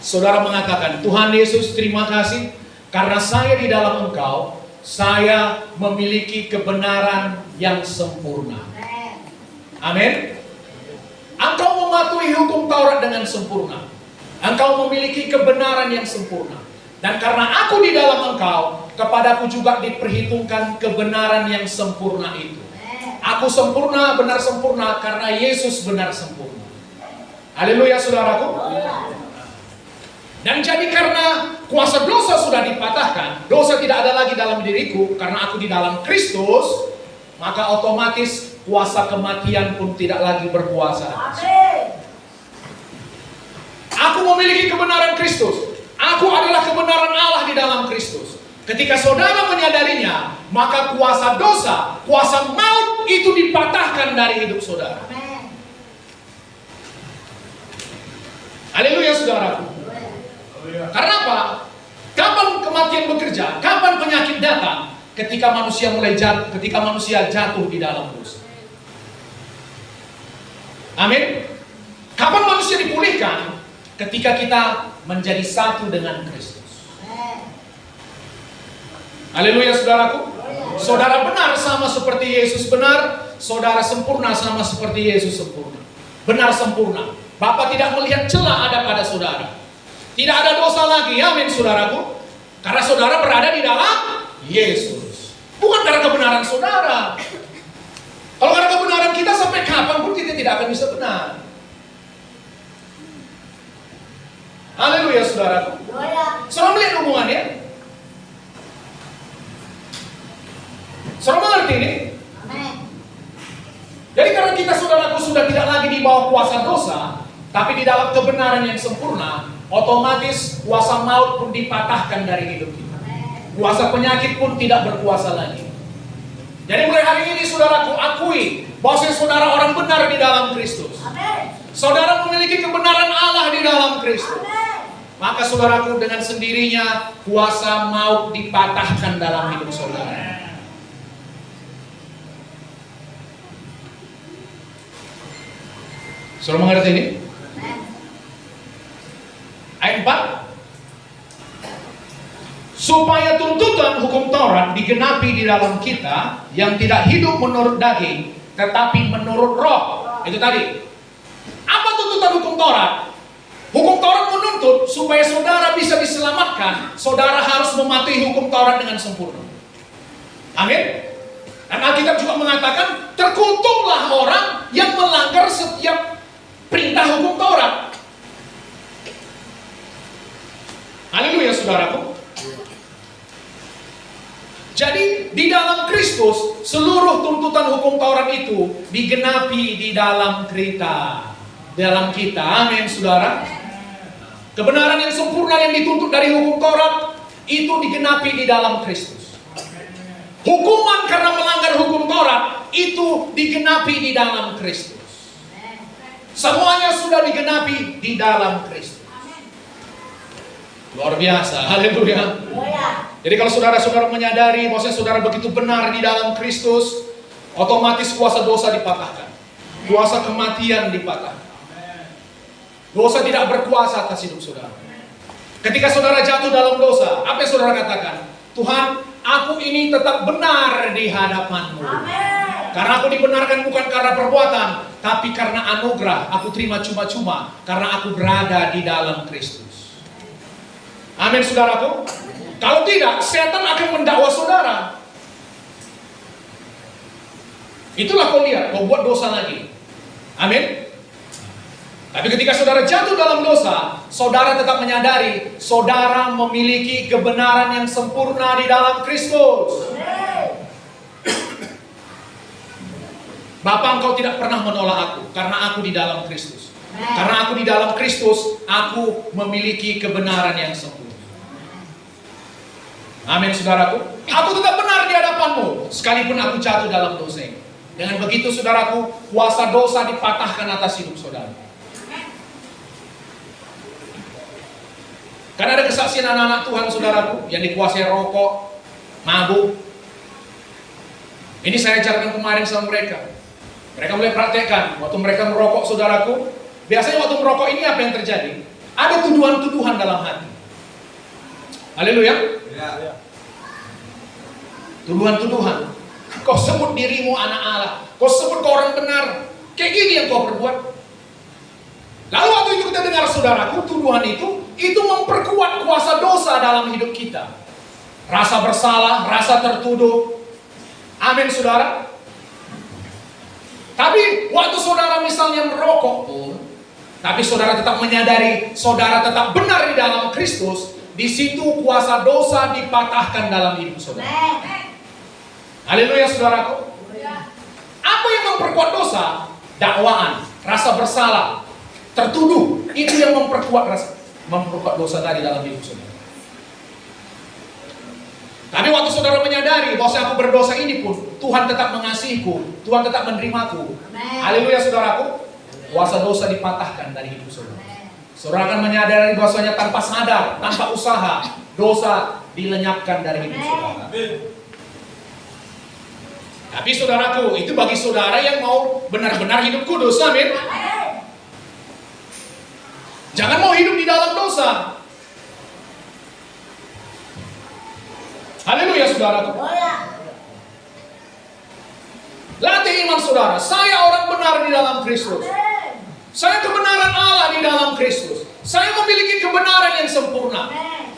Saudara mengatakan, Tuhan Yesus terima kasih karena saya di dalam engkau, saya memiliki kebenaran yang sempurna. Amin. Engkau mematuhi hukum Taurat dengan sempurna. Engkau memiliki kebenaran yang sempurna. Dan karena aku di dalam engkau, kepadaku juga diperhitungkan kebenaran yang sempurna itu. Aku sempurna, benar sempurna, karena Yesus benar sempurna. Haleluya saudaraku. Dan jadi karena kuasa dosa sudah dipatahkan, dosa tidak ada lagi dalam diriku, karena aku di dalam Kristus, maka otomatis kuasa kematian pun tidak lagi berkuasa. Aku memiliki kebenaran Kristus. Aku adalah kebenaran Allah di dalam Kristus. Ketika saudara menyadarinya, maka kuasa dosa, kuasa maut itu dipatahkan dari hidup saudara. Haleluya saudaraku. Karena apa? Kapan kematian bekerja? Kapan penyakit datang? Ketika manusia jatuh di dalam dosa. Amin. Kapan manusia dipulihkan? Ketika kita menjadi satu dengan Kristus. Haleluya saudaraku. Saudara benar sama seperti Yesus benar. Saudara sempurna sama seperti Yesus sempurna. Benar sempurna. Bapa tidak melihat celah ada pada saudara. Tidak ada dosa lagi, amin saudaraku. Karena saudara berada di dalam Yesus. Bukan karena kebenaran saudara. Kalau karena kebenaran kita, sampai kapanpun kita tidak akan bisa benar. Haleluya saudaraku. Saudara melihat hubungannya? Saudara mengerti ini? Jadi karena kita saudaraku sudah tidak lagi di bawah kuasa dosa, tapi di dalam kebenaran yang sempurna, otomatis kuasa maut pun dipatahkan dari hidup kita. Kuasa penyakit pun tidak berkuasa lagi. Jadi mulai hari ini saudaraku akui bahwa saudara orang benar di dalam Kristus. Saudara memiliki kebenaran Allah di dalam Kristus. Maka saudaraku dengan sendirinya kuasa maut dipatahkan dalam hidup saudara. Saudara mengerti ini? Ayat 4. Supaya tuntutan hukum Taurat digenapi di dalam kita yang tidak hidup menurut daging, tetapi menurut roh. Itu tadi. Apa tuntutan hukum Taurat? Hukum Taurat menuntut supaya saudara bisa diselamatkan, saudara harus mematuhi hukum Taurat dengan sempurna. Amin. Dan Alkitab juga mengatakan, terkutuklah orang yang melanggar setiap perintah hukum Taurat. Haleluya saudaraku. Jadi di dalam Kristus seluruh tuntutan hukum Taurat itu digenapi di dalam kita. Amin saudara. Kebenaran yang sempurna yang dituntut dari hukum Taurat itu digenapi di dalam Kristus. Hukuman karena melanggar hukum Taurat itu digenapi di dalam Kristus. Semuanya sudah digenapi di dalam Kristus. Luar biasa, haleluya. Jadi kalau saudara-saudara menyadari bahwa saudara begitu benar di dalam Kristus, otomatis kuasa dosa dipatahkan. Kuasa kematian dipatahkan. Dosa tidak berkuasa atas hidup saudara. Ketika saudara jatuh dalam dosa, apa yang saudara katakan? Tuhan, aku ini tetap benar di hadapan-Mu. Karena aku dibenarkan bukan karena perbuatan, tapi karena anugerah. Aku terima cuma-cuma karena aku berada di dalam Kristus. Amin saudaraku. Kalau tidak, setan akan mendakwa saudara. Itulah kau lihat, kau buat dosa lagi. Amin. Tapi ketika saudara jatuh dalam dosa, saudara tetap menyadari saudara memiliki kebenaran yang sempurna di dalam Kristus. Bapa, Engkau tidak pernah menolak aku karena aku di dalam Kristus. Karena aku di dalam Kristus, aku memiliki kebenaran yang sempurna. Amin saudaraku. Aku tetap benar di hadapan-Mu sekalipun aku jatuh dalam dosa ini. Dengan begitu saudaraku, kuasa dosa dipatahkan atas hidup saudara. Karena ada kesaksian anak-anak Tuhan saudaraku yang dikuasai rokok, mabuk. Ini saya ajarkan kemarin sama mereka. Mereka mulai praktekkan waktu mereka merokok saudaraku. Biasanya waktu merokok ini apa yang terjadi? Ada tuduhan-tuduhan dalam hati. Haleluya. Tuduhan-tuduhan. Kau sebut dirimu anak Allah. Kau sebut kau orang benar. Kayak gini yang kau perbuat. Lalu waktu itu kita dengar saudaraku, tuduhan itu memperkuat kuasa dosa dalam hidup kita. Rasa bersalah, rasa tertuduh. Amin saudara. Tapi waktu saudara misalnya merokok pun, tapi saudara tetap menyadari, saudara tetap benar di dalam Kristus, di situ kuasa dosa dipatahkan dalam hidup saudara. Haleluya saudaraku. Apa yang memperkuat dosa? Dakwaan, rasa bersalah, tertuduh. Itu yang memperkuat dosa tadi dalam hidup saudara. Tapi waktu saudara menyadari bahwa aku berdosa ini pun, Tuhan tetap mengasihiku, Tuhan tetap menerimaku. Haleluya saudaraku. Kuasa dosa dipatahkan dari hidup saudara. Saudara akan menyadari bahwasanya tanpa sadar, tanpa usaha, dosa dilenyapkan dari hidup saudara. Tapi saudaraku, itu bagi saudara yang mau benar-benar hidup kudus, amin. Jangan mau hidup di dalam dosa. Haleluya saudaraku. Latih iman saudara. Saya orang benar di dalam Kristus. Saya kebenaran Allah di dalam Kristus. Saya memiliki kebenaran yang sempurna.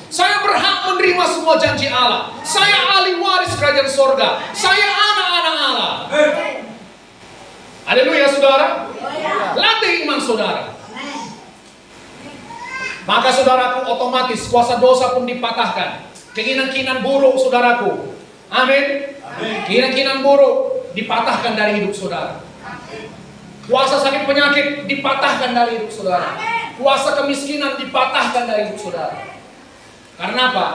Saya berhak menerima semua janji Allah. Saya ahli waris kerajaan sorga. Saya anak-anak Allah. Haleluya saudara. Latih iman saudara. Maka saudaraku otomatis kuasa dosa pun dipatahkan. Keinginan-keinginan buruk saudaraku. Amin. Keinginan-keinginan buruk dipatahkan dari hidup saudara. Kuasa sakit penyakit dipatahkan dari hidup saudara. Kuasa kemiskinan dipatahkan dari hidup saudara. Karena apa?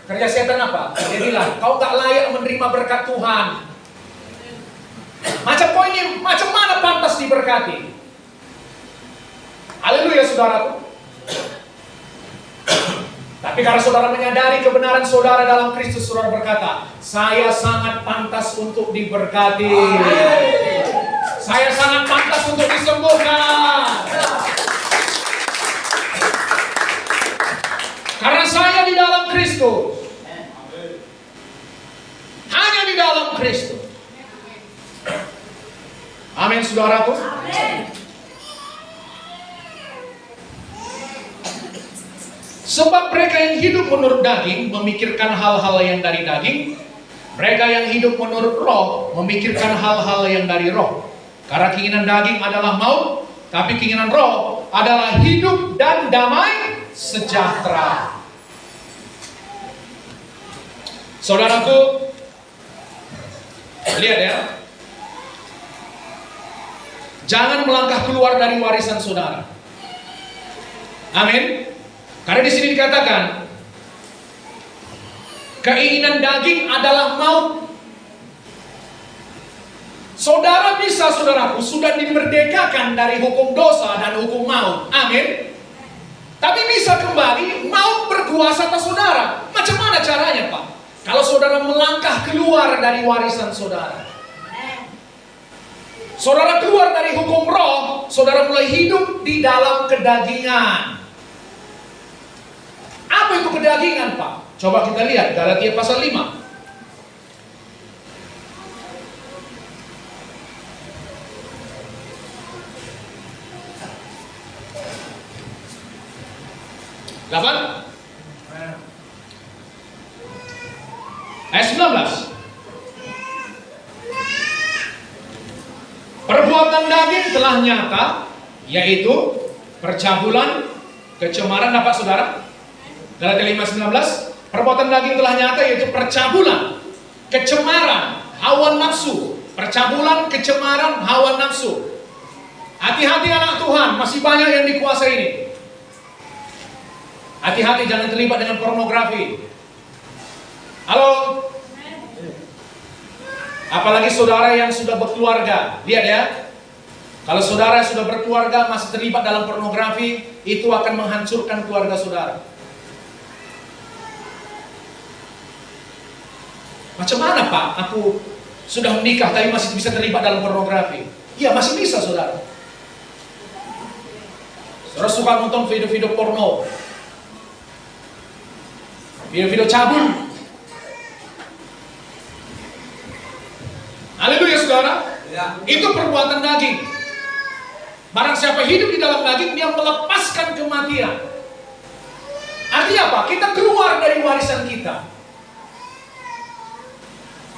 Kerja setan apa? Dia bilang, kau tak layak menerima berkat Tuhan. Macam mana pantas diberkati? Haleluya saudaraku. Tapi karena saudara menyadari kebenaran saudara dalam Kristus, saudara berkata, saya sangat pantas untuk diberkati. Saya sangat pantas untuk disembuhkan. Karena saya di dalam Kristus. Hanya di dalam Kristus. Amin saudaraku. Sebab mereka yang hidup menurut daging memikirkan hal-hal yang dari daging. Mereka yang hidup menurut roh memikirkan hal-hal yang dari roh. Karena keinginan daging adalah maut, tapi keinginan roh adalah hidup dan damai sejahtera. Saudaraku, lihat ya. Jangan melangkah keluar dari warisan saudara. Amin. Karena di sini dikatakan keinginan daging adalah maut. Saudara bisa, saudaraku, sudah dimerdekakan dari hukum dosa dan hukum maut. Amin. Tapi bisa kembali maut berkuasa atas saudara. Macam mana caranya, Pak? Kalau saudara melangkah keluar dari warisan saudara. Saudara keluar dari hukum roh, saudara mulai hidup di dalam kedagingan. Apa itu kedagingan, Pak? Coba kita lihat Galatia pasal 5. Ayat 19. Perbuatan daging telah nyata, yaitu percabulan, kecemaran. Dapat saudara? Galatia 5:19. Perbuatan daging telah nyata, yaitu percabulan, kecemaran, hawa nafsu. Percabulan, kecemaran, hawa nafsu. Hati-hati anak Tuhan, masih banyak yang dikuasai ini. Hati-hati jangan terlibat dengan pornografi. Halo? Apalagi saudara yang sudah berkeluarga. Lihat ya. Kalau saudara yang sudah berkeluarga masih terlibat dalam pornografi, itu akan menghancurkan keluarga saudara. Macam mana, Pak? Aku sudah menikah tapi masih bisa terlibat dalam pornografi. Iya, masih bisa, saudara. Saudara suka nonton video-video porno. Video-video cabul. Haleluya saudara. Itu perbuatan daging. Barang siapa hidup di dalam daging, dia melepaskan kematian. Artinya apa? Kita keluar dari warisan kita.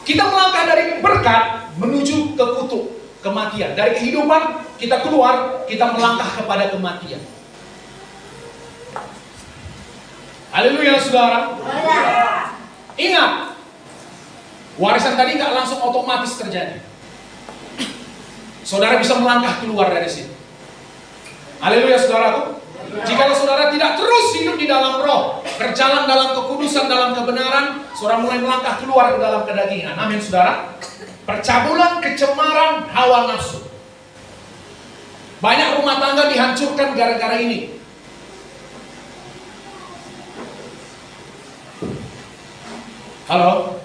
Kita melangkah dari berkat menuju ke kutuk, kematian. Dari kehidupan kita keluar, kita melangkah kepada kematian. Haleluya saudara. Ingat, warisan tadi nggak langsung otomatis terjadi. Saudara bisa melangkah keluar dari situ. Haleluya saudaraku. Jikalau saudara tidak terus hidup di dalam roh, berjalan dalam kekudusan, dalam kebenaran, saudara mulai melangkah keluar ke dalam kedagingan. Amin saudara. Percabulan, kecemaran, hawa nafsu. Banyak rumah tangga dihancurkan gara-gara ini. Halo.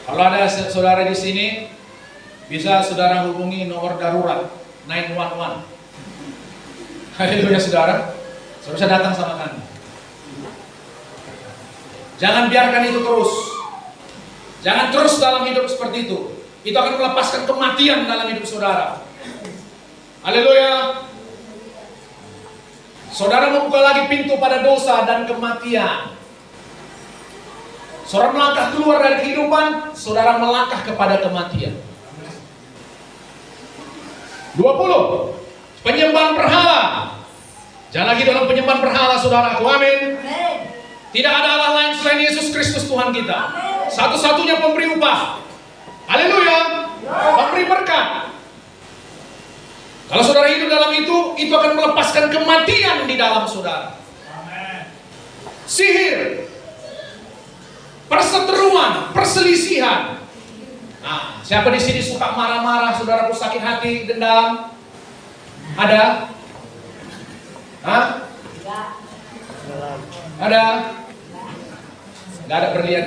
Kalau ada saudara di sini, bisa saudara hubungi nomor darurat 911. Haleluya saudara. Saudara bisa datang sama kami. Jangan biarkan itu terus. Jangan terus dalam hidup seperti itu. Itu akan melepaskan kematian dalam hidup saudara. Haleluya. Saudara membuka lagi pintu pada dosa dan kematian. Saudara melangkah keluar dari kehidupan, saudara melangkah kepada kematian. 20. Penyembahan berhala. Jangan lagi dalam penyembahan berhala saudaraku. Amin. Tidak ada Allah lain selain Yesus Kristus Tuhan kita. Satu-satunya pemberi upah. Haleluya. Pemberi berkat. Kalau saudara hidup dalam itu akan melepaskan kematian di dalam saudara. Sihir, perseteruan, perselisihan. Nah, siapa di sini suka marah-marah, saudaraku sakit hati, dendam? Ada? Hah? Ada? Nggak ada berlian.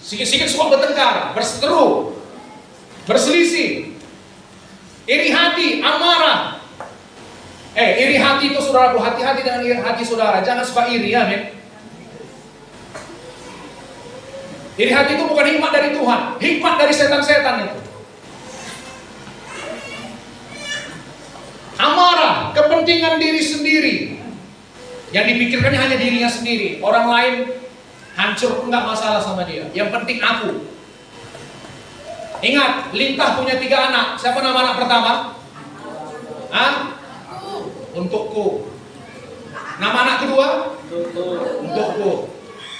Sikit-sikit suka bertengkar, berseteru, berselisih, iri hati, amarah. Iri hati itu saudaraku, hati-hati dengan iri hati saudara. Jangan suka iri, amin. Iri hati itu bukan hikmat dari Tuhan, hikmat dari setan-setan itu. Amarah, kepentingan diri sendiri. Yang dipikirkannya hanya dirinya sendiri. Orang lain hancur, enggak masalah sama dia. Yang penting aku. Ingat, Lintah punya 3 anak. Siapa nama anak pertama? Hah? Untukku. Nama anak kedua? Untukku.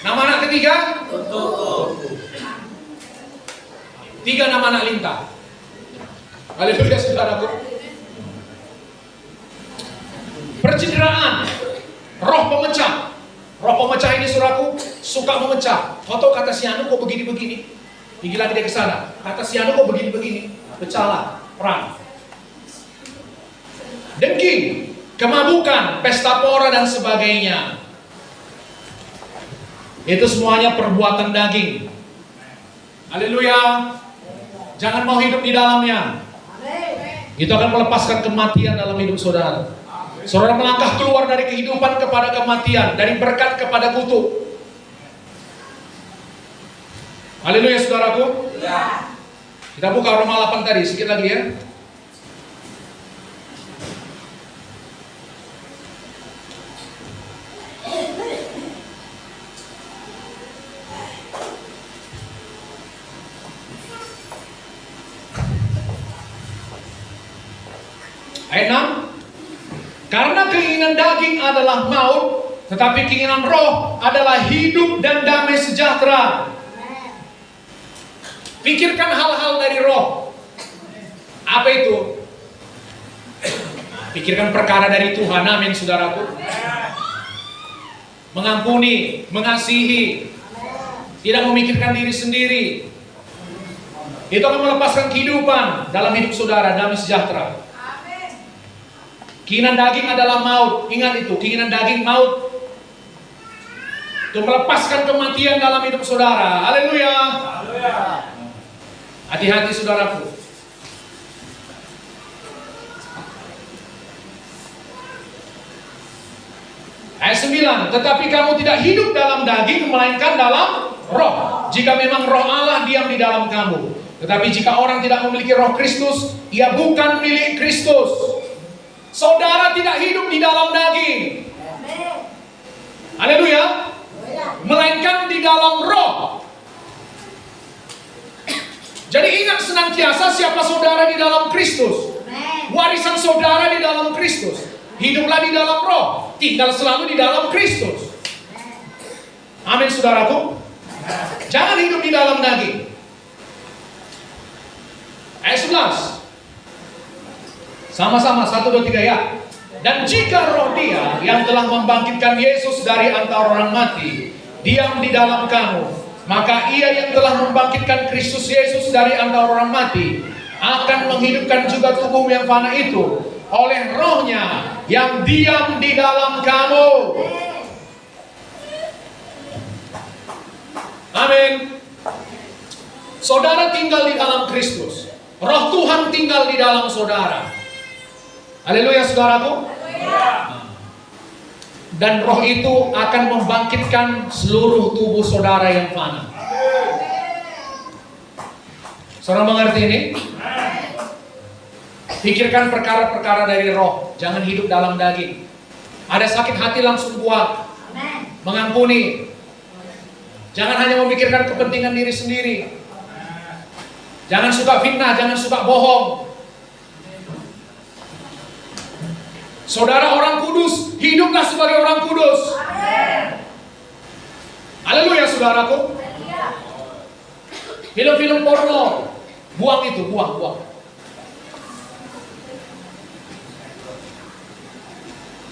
Nama anak ketiga? Untukku. 3 nama anak Lintah. Haleluya saudaraku. Percideraan, roh pemecah. Roh pemecah ini saudaraku suka memecah. Kau kata si Anu kok begini-begini. Pergi lagi dia ke sana. Kata si Anu kok begini-begini. Pecahlah, perang. Dengki, kemabukan, pesta pora dan sebagainya. Itu semuanya perbuatan daging. Haleluya. Jangan mau hidup di dalamnya. Itu akan melepaskan kematian dalam hidup saudara. Saudara melangkah keluar dari kehidupan kepada kematian, dari berkat kepada kutuk. Haleluya saudaraku. Kita buka Roma 8 tadi, sedikit lagi ya. Ayat 6. Karena keinginan daging adalah maut, tetapi keinginan roh adalah hidup dan damai sejahtera. Pikirkan hal-hal dari roh. Apa itu? Pikirkan perkara dari Tuhan, amin saudaraku. Mengampuni, mengasihi, tidak memikirkan diri sendiri. Itu akan melepaskan kehidupan dalam hidup saudara, damai sejahtera. Keinginan daging adalah maut. Ingat itu, keinginan daging maut. Itu melepaskan kematian dalam hidup saudara. Haleluya. Hati-hati saudaraku. Ayat 9, tetapi kamu tidak hidup dalam daging, melainkan dalam roh. Jika memang roh Allah diam di dalam kamu. Tetapi jika orang tidak memiliki roh Kristus, ia bukan milik Kristus. Saudara tidak hidup di dalam daging. Haleluya. Melainkan di dalam roh. Jadi ingat senantiasa siapa saudara di dalam Kristus. Warisan saudara di dalam Kristus. Hiduplah di dalam roh. Tinggal selalu di dalam Kristus. Amin saudaraku. Jangan hidup di dalam daging. Ayat 11. Sama-sama 1, 2, 3 ya. Dan jika roh Dia yang telah membangkitkan Yesus dari antara orang mati diam di dalam kamu, maka Ia yang telah membangkitkan Kristus Yesus dari antara orang mati akan menghidupkan juga tubuhmu yang fana itu oleh rohnya yang diam di dalam kamu. Amin. Saudara tinggal di dalam Kristus. Roh Tuhan tinggal di dalam saudara. Haleluya saudaraku. Dan roh itu akan membangkitkan seluruh tubuh saudara yang fana. Saudara mengerti ini? Pikirkan perkara-perkara dari roh. Jangan hidup dalam daging. Ada sakit hati langsung buang. Mengampuni. Jangan hanya memikirkan kepentingan diri sendiri. Jangan suka fitnah, jangan suka bohong. Saudara orang kudus, hiduplah sebagai orang kudus. Haleluya saudaraku. Film-film porno, buang itu, buang.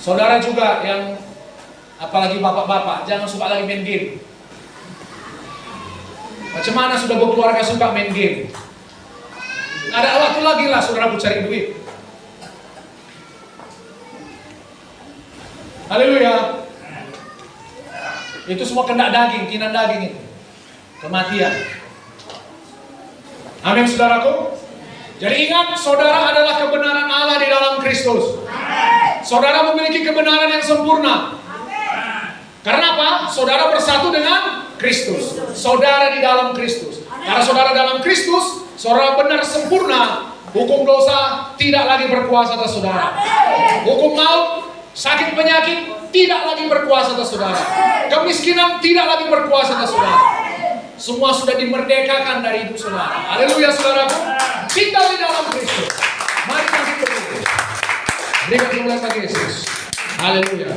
Saudara juga yang apalagi bapak-bapak, jangan suka lagi main game. Macam mana sudah berkeluarga suka main game? Ada waktu lagi lah saudara cari duit. Haleluya. Itu semua kena daging, kinan daging itu. Kematian. Amin saudaraku. Jadi ingat, saudara adalah kebenaran Allah di dalam Kristus. Saudara memiliki kebenaran yang sempurna. Karena apa? Saudara bersatu dengan Kristus. Saudara di dalam Kristus. Karena saudara dalam Kristus, saudara benar sempurna. Hukum dosa tidak lagi berkuasa atas saudara. Hukum maut, sakit penyakit tidak lagi berkuasa atas saudara. Kemiskinan tidak lagi berkuasa atas saudara. Semua sudah dimerdekakan dari hidup saudara. Haleluya saudaraku. Tinggal di dalam Kristus. Mari kita berdiri. Berikan kemuliaan bagi Yesus. Haleluya.